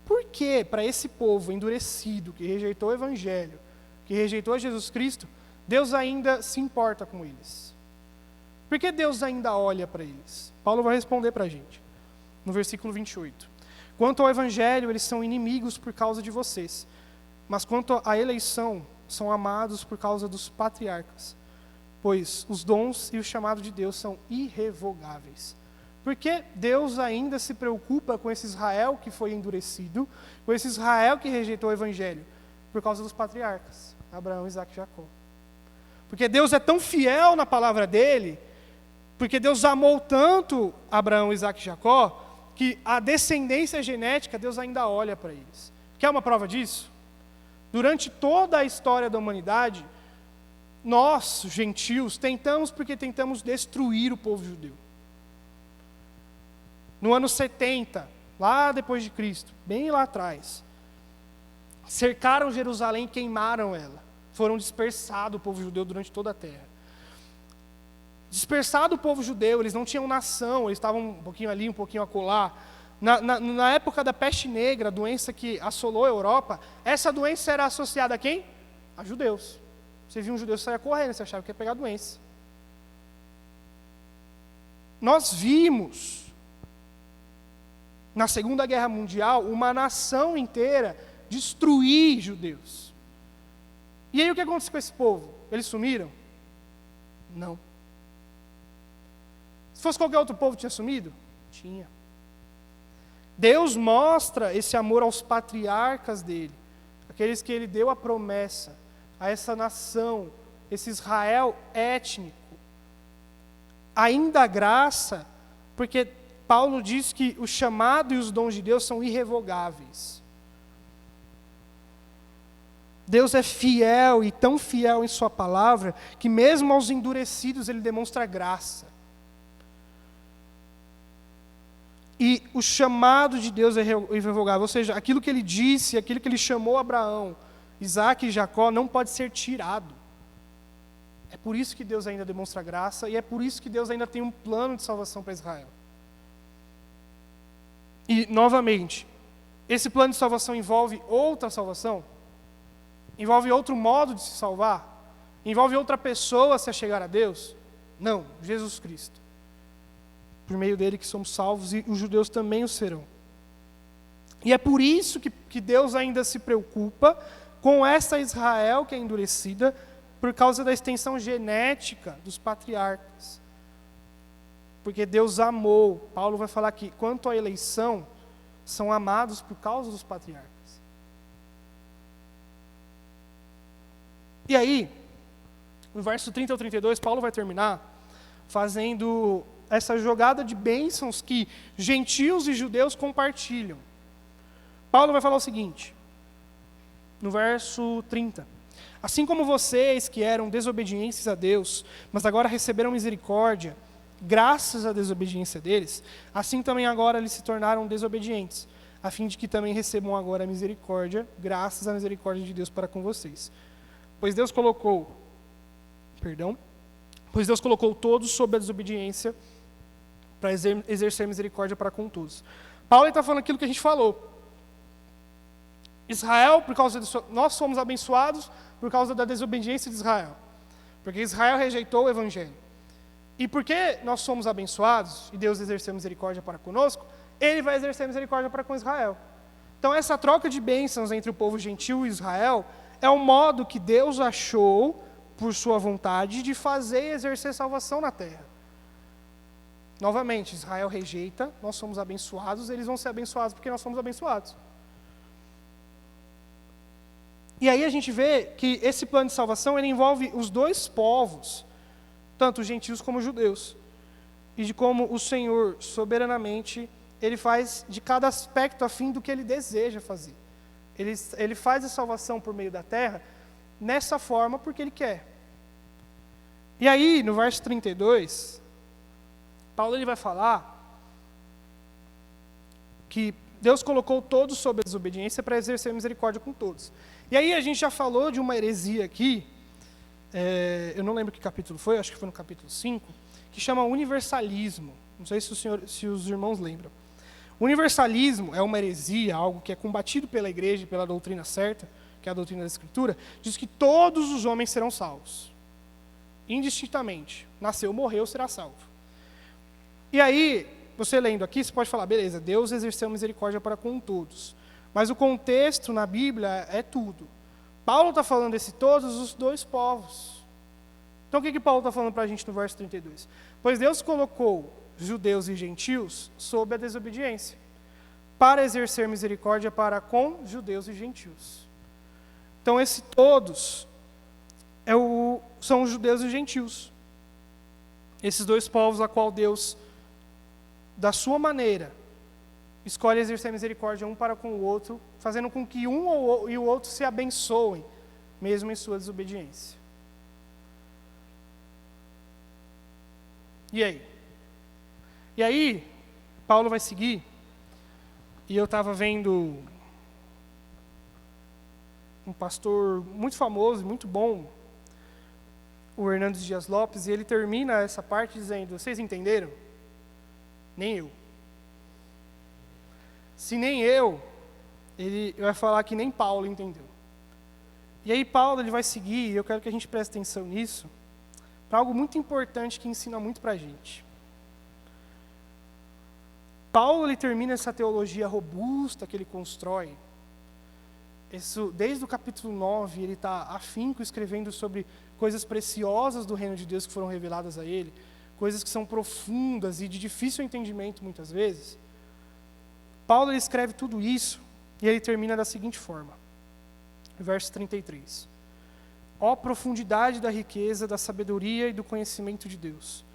Por que para esse povo endurecido, que rejeitou o evangelho, que rejeitou Jesus Cristo, Deus ainda se importa com eles? Por que Deus ainda olha para eles? Paulo vai responder para a gente, no versículo 28. Quanto ao evangelho, eles são inimigos por causa de vocês, mas quanto à eleição, são amados por causa dos patriarcas, pois os dons e o chamado de Deus são irrevogáveis. Por que Deus ainda se preocupa com esse Israel que foi endurecido, com esse Israel que rejeitou o evangelho? Por causa dos patriarcas, Abraão, Isaque e Jacó. Porque Deus é tão fiel na palavra dele, porque Deus amou tanto Abraão, Isaque e Jacó, que a descendência genética, Deus ainda olha para eles. Quer uma prova disso? Durante toda a história da humanidade, nós, gentios, tentamos destruir o povo judeu. No ano 70, lá depois de Cristo, bem lá atrás, cercaram Jerusalém e queimaram ela. Foram dispersados o povo judeu durante toda a terra. Dispersado o povo judeu, eles não tinham nação, eles estavam um pouquinho ali, um pouquinho acolá. Na época da peste negra, a doença que assolou a Europa, essa doença era associada a quem? A judeus. Você viu um judeu, você saia correndo, você achava que ia pegar a doença. Nós vimos, na Segunda Guerra Mundial, uma nação inteira destruir judeus. E aí o que aconteceu com esse povo? Eles sumiram? Não. Se fosse qualquer outro povo, tinha sumido? Tinha. Deus mostra esse amor aos patriarcas dele, aqueles que ele deu a promessa, a essa nação, esse Israel étnico. Ainda graça, porque Paulo diz que o chamado e os dons de Deus são irrevogáveis. Deus é fiel e tão fiel em sua palavra, que mesmo aos endurecidos ele demonstra graça. E o chamado de Deus é irrevogável, ou seja, aquilo que ele disse, aquilo que ele chamou Abraão, Isaque e Jacó, não pode ser tirado. É por isso que Deus ainda demonstra graça, e é por isso que Deus ainda tem um plano de salvação para Israel. E, novamente, esse plano de salvação envolve outra salvação? Envolve outro modo de se salvar? Envolve outra pessoa se achegar a Deus? Não, Jesus Cristo. Por meio dele que somos salvos e os judeus também o serão. E é por isso que Deus ainda se preocupa com essa Israel que é endurecida por causa da extensão genética dos patriarcas. Porque Deus amou, Paulo vai falar aqui, quanto à eleição, são amados por causa dos patriarcas. E aí, no verso 30 ao 32, Paulo vai terminar fazendo essa jogada de bênçãos que gentios e judeus compartilham. Paulo vai falar o seguinte, no verso 30. Assim como vocês que eram desobedientes a Deus, mas agora receberam misericórdia, graças à desobediência deles, assim também agora eles se tornaram desobedientes, a fim de que também recebam agora a misericórdia, graças à misericórdia de Deus para com vocês. Pois Deus colocou todos sob a desobediência para exercer misericórdia para com todos. Paulo está falando aquilo que a gente falou. Israel, por causa disso, nós fomos abençoados por causa da desobediência de Israel. Porque Israel rejeitou o evangelho. E porque nós somos abençoados, e Deus exerceu misericórdia para conosco, ele vai exercer misericórdia para com Israel. Então essa troca de bênçãos entre o povo gentil e Israel é um modo que Deus achou por sua vontade, de fazer e exercer salvação na terra. Novamente, Israel rejeita, nós somos abençoados, eles vão ser abençoados porque nós somos abençoados. E aí a gente vê que esse plano de salvação, ele envolve os dois povos, tanto os gentios como os judeus, e de como o Senhor, soberanamente, ele faz de cada aspecto a fim do que ele deseja fazer. Ele faz a salvação por meio da terra nessa forma porque ele quer. E aí, no verso 32, Paulo ele vai falar que Deus colocou todos sob a desobediência para exercer misericórdia com todos. E aí a gente já falou de uma heresia aqui, eu não lembro que capítulo foi, acho que foi no capítulo 5, que chama universalismo. Não sei se os irmãos lembram. O universalismo é uma heresia, algo que é combatido pela igreja e pela doutrina certa, que é a doutrina da Escritura, diz que todos os homens serão salvos, indistintamente. Nasceu, morreu, será salvo. E aí, você lendo aqui, você pode falar, beleza, Deus exerceu misericórdia para com todos. Mas o contexto na Bíblia é tudo. Paulo está falando desse todos os dois povos. Então o que Paulo está falando para a gente no verso 32? Pois Deus colocou judeus e gentios sob a desobediência, para exercer misericórdia para com judeus e gentios. Então esse todos são os judeus e os gentios. Esses dois povos a qual Deus, da sua maneira, escolhe exercer misericórdia um para com o outro, fazendo com que um e o outro se abençoem, mesmo em sua desobediência. E aí? E aí, Paulo vai seguir, e eu estava vendo um pastor muito famoso e muito bom, o Hernandes Dias Lopes, e ele termina essa parte dizendo, vocês entenderam? Nem eu. Se nem eu, ele vai falar que nem Paulo entendeu. E aí Paulo ele vai seguir, e eu quero que a gente preste atenção nisso, para algo muito importante que ensina muito para a gente. Paulo ele termina essa teologia robusta que ele constrói. Desde o capítulo 9, ele está afinco escrevendo sobre coisas preciosas do reino de Deus que foram reveladas a ele, coisas que são profundas e de difícil entendimento muitas vezes. Paulo ele escreve tudo isso e ele termina da seguinte forma, verso 33. Ó profundidade da riqueza, da sabedoria e do conhecimento de Deus!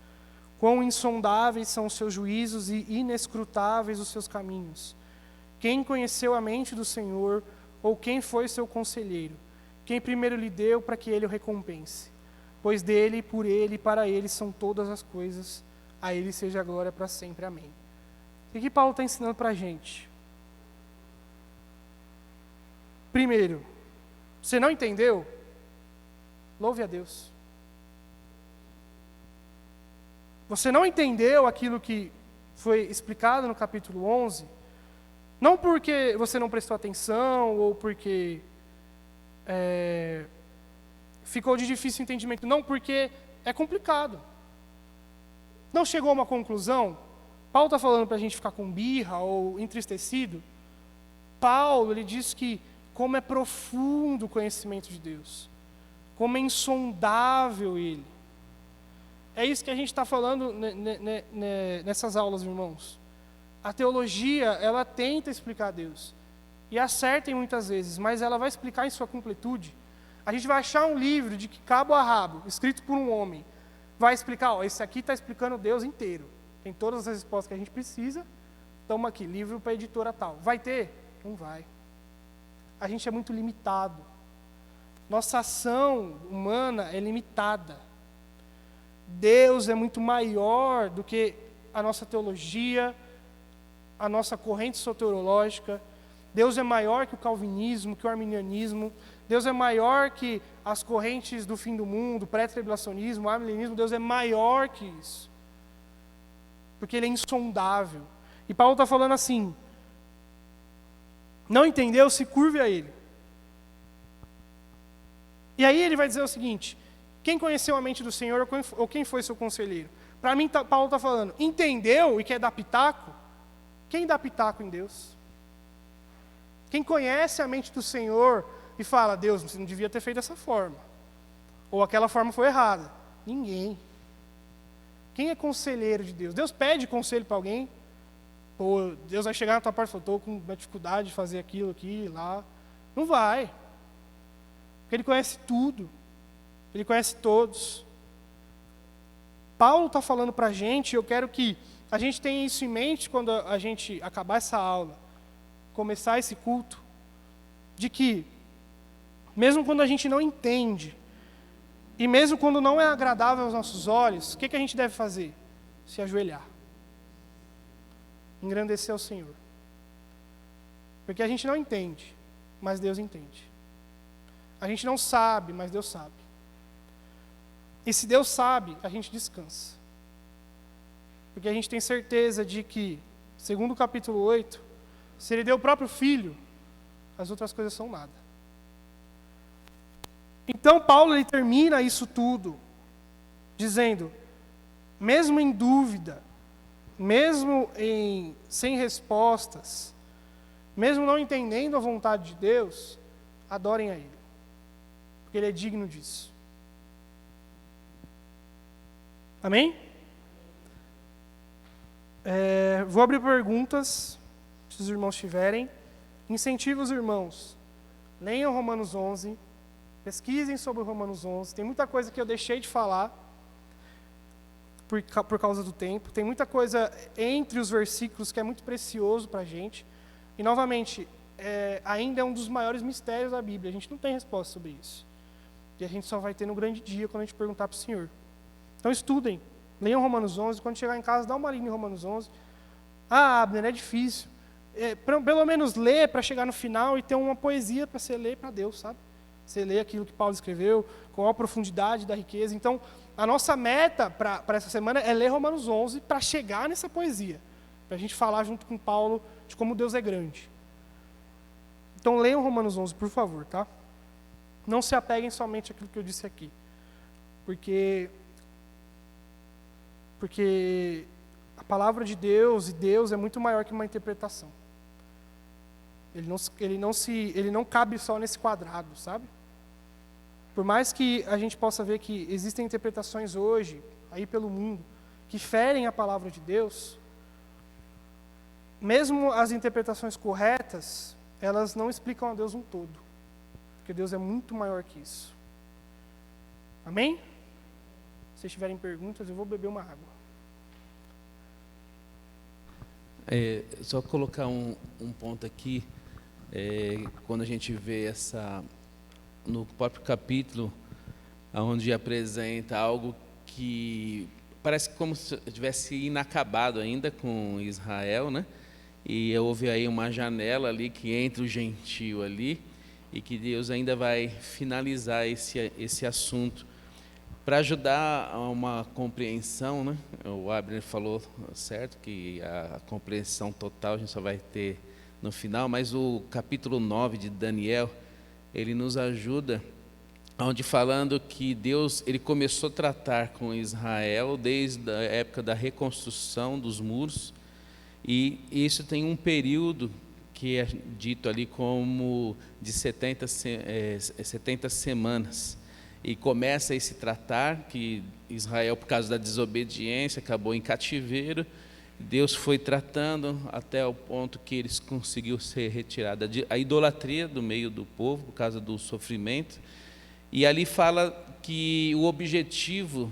Quão insondáveis são os seus juízos e inescrutáveis os seus caminhos! Quem conheceu a mente do Senhor, ou quem foi seu conselheiro? Quem primeiro lhe deu para que ele o recompense? Pois dele, por ele e para ele são todas as coisas, a ele seja a glória para sempre. Amém. O que Paulo está ensinando para a gente? Primeiro, você não entendeu? Louve a Deus. Você não entendeu aquilo que foi explicado no capítulo 11, não porque você não prestou atenção ou porque ficou de difícil entendimento, não, porque é complicado. Não chegou a uma conclusão? Paulo está falando para a gente ficar com birra ou entristecido? Paulo, ele diz que como é profundo o conhecimento de Deus, como é insondável Ele. É isso que a gente está falando nessas aulas, irmãos. A teologia, ela tenta explicar Deus, e acerta muitas vezes, mas ela vai explicar em sua completude. A gente vai achar um livro de cabo a rabo, escrito por um homem, vai explicar, esse aqui está explicando Deus inteiro. Tem todas as respostas que a gente precisa, toma aqui, livro para a editora tal. Vai ter? Não vai. A gente é muito limitado. Nossa ação humana é limitada. Deus é muito maior do que a nossa teologia, a nossa corrente soteriológica. Deus é maior que o calvinismo, que o arminianismo. Deus é maior que as correntes do fim do mundo, pré-tribulacionismo, amilenismo. Deus é maior que isso. Porque Ele é insondável. E Paulo está falando assim, não entendeu? Se curve a Ele. E aí ele vai dizer o seguinte, quem conheceu a mente do Senhor ou quem foi seu conselheiro? Para mim, Paulo está falando, entendeu e quer dar pitaco? Quem dá pitaco em Deus? Quem conhece a mente do Senhor e fala, Deus, você não devia ter feito dessa forma. Ou aquela forma foi errada? Ninguém. Quem é conselheiro de Deus? Deus pede conselho para alguém? Pô, Deus vai chegar na tua porta e falar, estou com uma dificuldade de fazer aquilo aqui, lá. Não vai. Porque Ele conhece tudo. Ele conhece todos. Paulo está falando para a gente, eu quero que a gente tenha isso em mente quando a gente acabar essa aula, começar esse culto, de que, mesmo quando a gente não entende, e mesmo quando não é agradável aos nossos olhos, o que a gente deve fazer? Se ajoelhar. Engrandecer ao Senhor. Porque a gente não entende, mas Deus entende. A gente não sabe, mas Deus sabe. E se Deus sabe, a gente descansa. Porque a gente tem certeza de que, segundo o capítulo 8, se Ele deu o próprio Filho, as outras coisas são nada. Então Paulo ele termina isso tudo dizendo, mesmo em dúvida, mesmo sem respostas, mesmo não entendendo a vontade de Deus, adorem a Ele, porque Ele é digno disso. Amém? Vou abrir perguntas, se os irmãos tiverem. Incentivo os irmãos, leiam Romanos 11, pesquisem sobre o Romanos 11. Tem muita coisa que eu deixei de falar por causa do tempo. Tem muita coisa entre os versículos que é muito precioso para a gente. E, novamente, ainda é um dos maiores mistérios da Bíblia. A gente não tem resposta sobre isso. E a gente só vai ter no grande dia quando a gente perguntar para o Senhor. Então, estudem. Leiam Romanos 11. Quando chegar em casa, dá uma lida em Romanos 11. Ah, Abner, é difícil. Pelo menos ler para chegar no final e ter uma poesia para você ler para Deus, sabe? Você lê aquilo que Paulo escreveu, com a profundidade da riqueza. Então, a nossa meta para essa semana é ler Romanos 11 para chegar nessa poesia. Para a gente falar junto com Paulo de como Deus é grande. Então, leiam Romanos 11, por favor, tá? Não se apeguem somente àquilo que eu disse aqui. Porque a palavra de Deus e Deus é muito maior que uma interpretação. Ele não cabe só nesse quadrado, sabe? Por mais que a gente possa ver que existem interpretações hoje, aí pelo mundo, que ferem a palavra de Deus, mesmo as interpretações corretas, elas não explicam a Deus um todo. Porque Deus é muito maior que isso. Amém? Se vocês tiverem perguntas, eu vou beber uma água. Só colocar um ponto aqui. Quando a gente vê no próprio capítulo, onde apresenta algo que parece como se tivesse inacabado ainda com Israel, né? E houve aí uma janela ali que entra o gentio ali, e que Deus ainda vai finalizar esse assunto. Para ajudar a uma compreensão, né? O Abner falou certo, que a compreensão total a gente só vai ter no final, mas o capítulo 9 de Daniel, ele nos ajuda, onde falando que Deus ele começou a tratar com Israel desde a época da reconstrução dos muros, e isso tem um período que é dito ali como de 70 semanas. E começa a se tratar que Israel, por causa da desobediência, acabou em cativeiro. Deus foi tratando até o ponto que eles conseguiu ser retirada a idolatria do meio do povo, por causa do sofrimento. E ali fala que o objetivo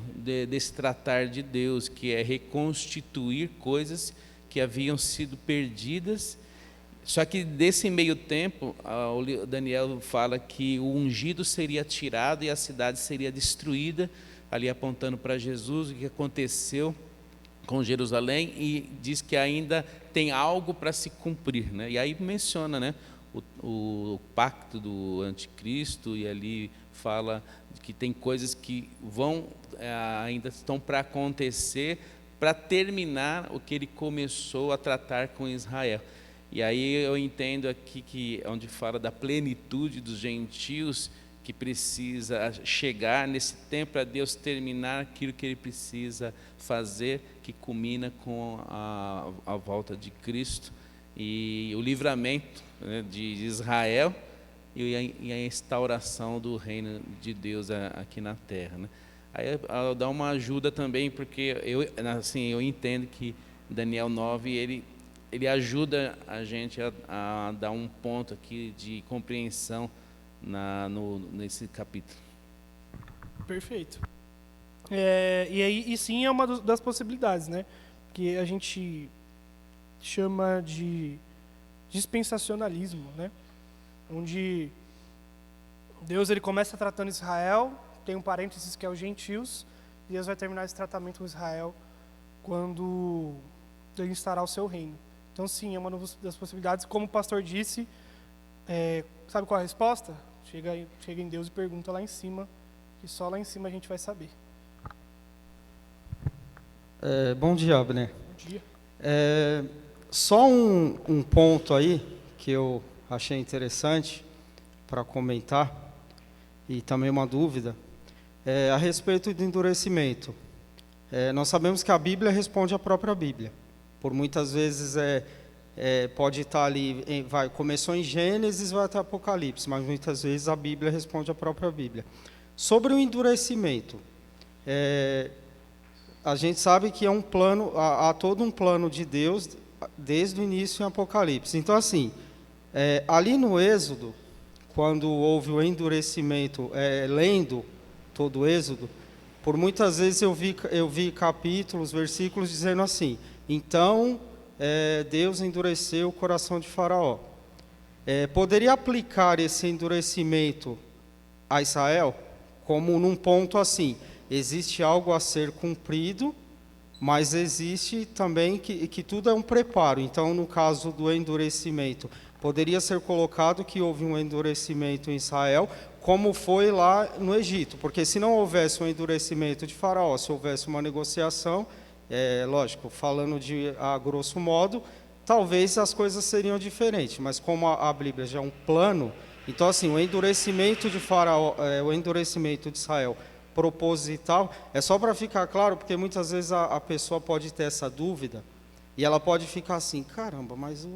desse tratar de Deus, que é reconstituir coisas que haviam sido perdidas. Só que desse meio tempo, o Daniel fala que o ungido seria tirado e a cidade seria destruída, ali apontando para Jesus, o que aconteceu com Jerusalém, e diz que ainda tem algo para se cumprir, né? E aí menciona, né, o pacto do anticristo, e ali fala que tem coisas que ainda estão para acontecer, para terminar o que ele começou a tratar com Israel. E aí eu entendo aqui que onde fala da plenitude dos gentios, que precisa chegar nesse tempo para Deus terminar aquilo que Ele precisa fazer, que culmina com a volta de Cristo e o livramento, né, de Israel, e a instauração do reino de Deus aqui na terra, né? Aí dá uma ajuda também, porque eu entendo que Daniel 9, ele ajuda a gente a dar um ponto aqui de compreensão nesse capítulo. Perfeito. E sim, é uma das possibilidades, né? Que a gente chama de dispensacionalismo, né? Onde Deus ele começa tratando Israel, tem um parênteses que é os gentios, e Deus vai terminar esse tratamento com Israel quando ele instaurar o seu reino. Então, sim, é uma das possibilidades. Como o pastor disse, sabe qual é a resposta? Chega em Deus e pergunta lá em cima, que só lá em cima a gente vai saber. Bom dia, Abner. Bom dia. Só um ponto aí que eu achei interessante para comentar, e também uma dúvida, a respeito do endurecimento. Nós sabemos que a Bíblia responde à própria Bíblia. Por muitas vezes pode estar ali, começou em Gênesis, vai até Apocalipse, mas muitas vezes a Bíblia responde à própria Bíblia. Sobre o endurecimento, a gente sabe que há todo um plano de Deus desde o início em Apocalipse. Então, assim, ali no Êxodo, quando houve o endurecimento, lendo todo o Êxodo, por muitas vezes eu vi capítulos, versículos dizendo assim: então Deus endureceu o coração de Faraó. Poderia aplicar esse endurecimento a Israel como num ponto assim: existe algo a ser cumprido, mas existe também que tudo é um preparo. Então, no caso do endurecimento, poderia ser colocado que houve um endurecimento em Israel, como foi lá no Egito, porque se não houvesse um endurecimento de Faraó, se houvesse uma negociação, lógico, falando a grosso modo, talvez as coisas seriam diferentes, mas como a Bíblia já é um plano, então assim, o endurecimento de Faraó, o endurecimento de Israel proposital, é só para ficar claro, porque muitas vezes a pessoa pode ter essa dúvida, e ela pode ficar assim: caramba, mas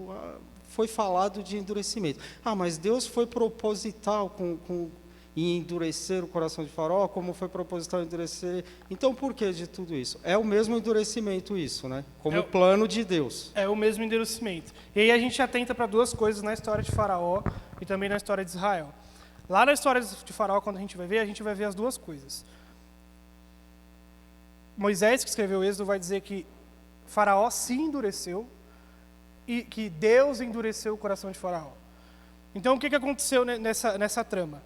foi falado de endurecimento. Mas Deus foi proposital em endurecer o coração de Faraó, como foi proposital em endurecer. Então, por que de tudo isso? É o mesmo endurecimento isso, né? Como plano de Deus. É o mesmo endurecimento. E aí a gente atenta para duas coisas na história de Faraó e também na história de Israel. Lá na história de Faraó, quando a gente vai ver as duas coisas. Moisés, que escreveu o Êxodo, vai dizer que Faraó se endureceu e que Deus endureceu o coração de Faraó. Então, o que aconteceu nessa trama?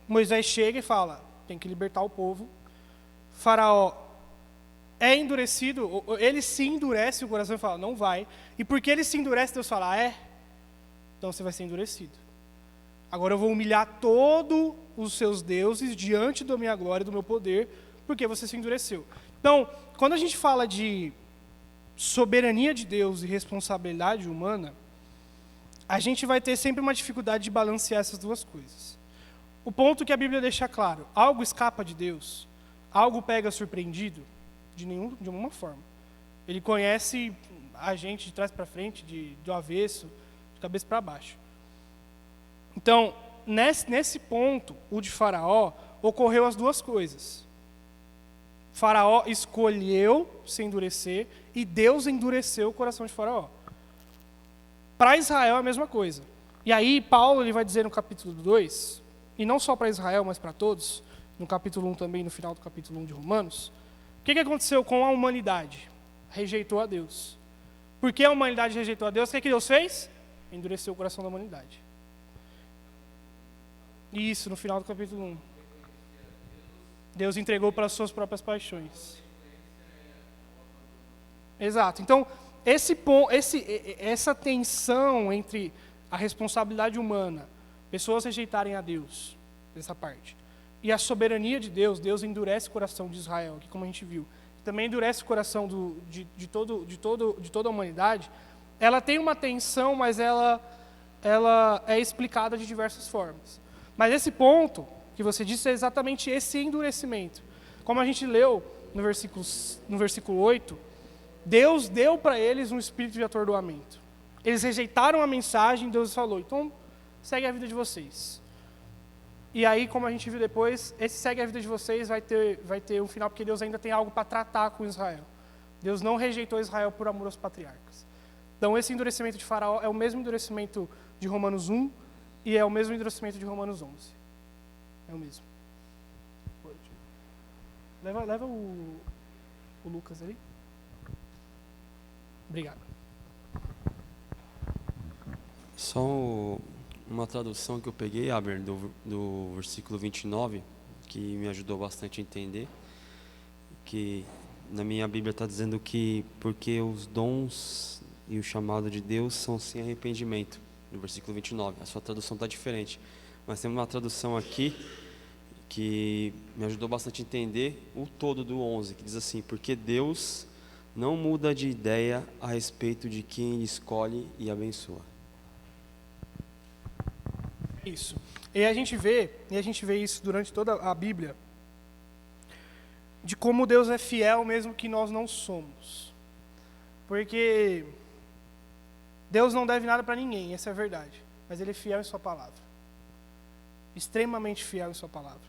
Moisés chega e fala: tem que libertar o povo. Faraó é endurecido, ele se endurece o coração e fala: não vai. E porque ele se endurece, Deus fala: então você vai ser endurecido. Agora eu vou humilhar todos os seus deuses diante da minha glória e do meu poder, porque você se endureceu. Então, quando a gente fala de soberania de Deus e responsabilidade humana, a gente vai ter sempre uma dificuldade de balancear essas duas coisas. O ponto que a Bíblia deixa claro: algo escapa de Deus, algo pega surpreendido, de nenhuma forma. Ele conhece a gente de trás para frente, do avesso, de cabeça para baixo. Então, nesse ponto, o de Faraó, ocorreu as duas coisas. Faraó escolheu se endurecer e Deus endureceu o coração de Faraó. Para Israel é a mesma coisa. E aí Paulo ele vai dizer no capítulo 2, e não só para Israel, mas para todos, no capítulo 1 também, no final do capítulo 1 de Romanos, o que aconteceu com a humanidade? Rejeitou a Deus. Por que a humanidade rejeitou a Deus? O que Deus fez? Endureceu o coração da humanidade. Isso, no final do capítulo 1. Deus entregou para as suas próprias paixões. Exato. Então, essa tensão entre a responsabilidade humana, pessoas rejeitarem a Deus, essa parte, e a soberania de Deus, Deus endurece o coração de Israel, aqui como a gente viu. Também endurece o coração de toda a humanidade. Ela tem uma tensão, mas ela é explicada de diversas formas. Mas esse ponto que você disse é exatamente esse endurecimento. Como a gente leu no versículo 8, Deus deu para eles um espírito de atordoamento. Eles rejeitaram a mensagem, Deus falou: então segue a vida de vocês. E aí, como a gente viu depois, esse segue a vida de vocês vai ter um final, porque Deus ainda tem algo para tratar com Israel. Deus não rejeitou Israel por amor aos patriarcas. Então, esse endurecimento de Faraó é o mesmo endurecimento de Romanos 1 e é o mesmo endurecimento de Romanos 11. É o mesmo. Leva o Lucas ali. Obrigado. Só uma tradução que eu peguei, Aber, do versículo 29, que me ajudou bastante a entender, que na minha Bíblia está dizendo que porque os dons e o chamado de Deus são sem arrependimento, no versículo 29. A sua tradução está diferente, mas tem uma tradução aqui que me ajudou bastante a entender o todo do 11, que diz assim: porque Deus não muda de ideia a respeito de quem Ele escolhe e abençoa. Isso. E a gente vê isso durante toda a Bíblia, de como Deus é fiel mesmo que nós não somos. Porque Deus não deve nada para ninguém, essa é a verdade. Mas Ele é fiel em sua palavra. Extremamente fiel em sua palavra.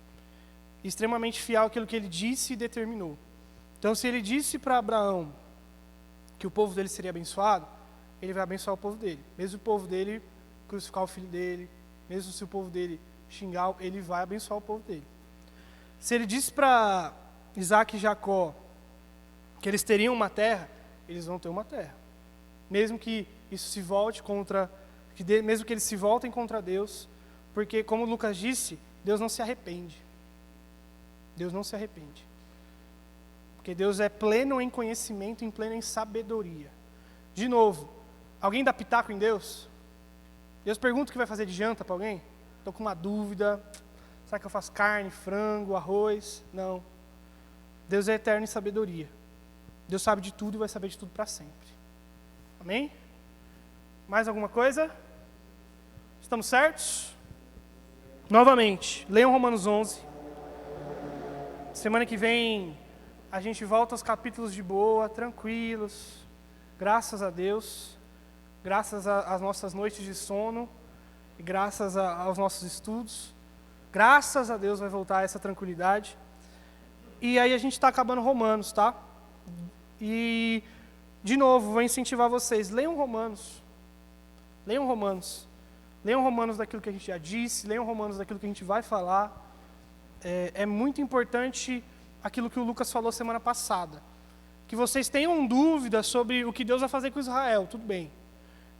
Extremamente fiel àquilo que Ele disse e determinou. Então, se Ele disse para Abraão que o povo dele seria abençoado, Ele vai abençoar o povo dele. Mesmo o povo dele crucificar o filho dele, mesmo se o povo dele xingar, Ele vai abençoar o povo dele. Se Ele disse para Isaac e Jacó que eles teriam uma terra, eles vão ter uma terra. Mesmo que isso se volte contra, mesmo que eles se voltem contra Deus, porque, como Lucas disse, Deus não se arrepende. Deus não se arrepende. Porque Deus é pleno em conhecimento, em pleno em sabedoria. De novo, alguém dá pitaco em Deus? Deus pergunta o que vai fazer de janta para alguém? Estou com uma dúvida. Será que eu faço carne, frango, arroz? Não. Deus é eterno em sabedoria. Deus sabe de tudo e vai saber de tudo para sempre. Amém? Mais alguma coisa? Estamos certos? Novamente, leiam Romanos 11. Semana que vem a gente volta aos capítulos de boa, tranquilos. Graças a Deus. Graças às nossas noites de sono. E graças aos nossos estudos. Graças a Deus vai voltar essa tranquilidade. E aí a gente está acabando Romanos, tá? E, de novo, vou incentivar vocês. Leiam Romanos. Leiam Romanos. Leiam Romanos daquilo que a gente já disse. Leiam Romanos daquilo que a gente vai falar. É muito importante aquilo que o Lucas falou semana passada. Que vocês tenham dúvidas sobre o que Deus vai fazer com Israel, tudo bem.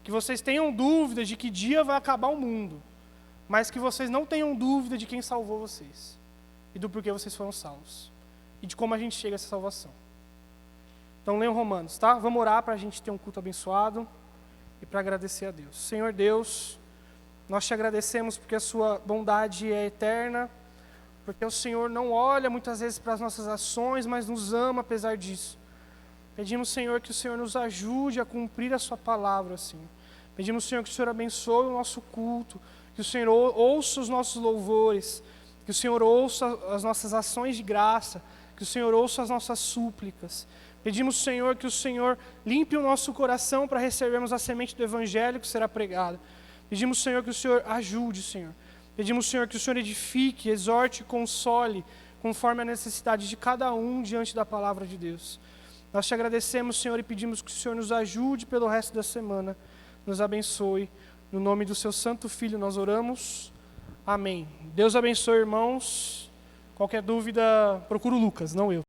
Que vocês tenham dúvidas de que dia vai acabar o mundo. Mas que vocês não tenham dúvida de quem salvou vocês. E do porquê vocês foram salvos. E de como a gente chega a essa salvação. Então leiam Romanos, tá? Vamos orar para a gente ter um culto abençoado. E para agradecer a Deus. Senhor Deus, nós te agradecemos porque a sua bondade é eterna. Porque o Senhor não olha muitas vezes para as nossas ações, mas nos ama apesar disso. Pedimos, Senhor, que o Senhor nos ajude a cumprir a sua palavra, Senhor. Pedimos, Senhor, que o Senhor abençoe o nosso culto, que o Senhor ouça os nossos louvores, que o Senhor ouça as nossas ações de graça, que o Senhor ouça as nossas súplicas. Pedimos, Senhor, que o Senhor limpe o nosso coração para recebermos a semente do Evangelho que será pregada. Pedimos, Senhor, que o Senhor ajude, Senhor. Pedimos, Senhor, que o Senhor edifique, exorte, console, conforme a necessidade de cada um diante da palavra de Deus. Nós te agradecemos, Senhor, e pedimos que o Senhor nos ajude pelo resto da semana, nos abençoe. No nome do seu santo Filho nós oramos. Amém. Deus abençoe, irmãos. Qualquer dúvida, procura o Lucas, não eu.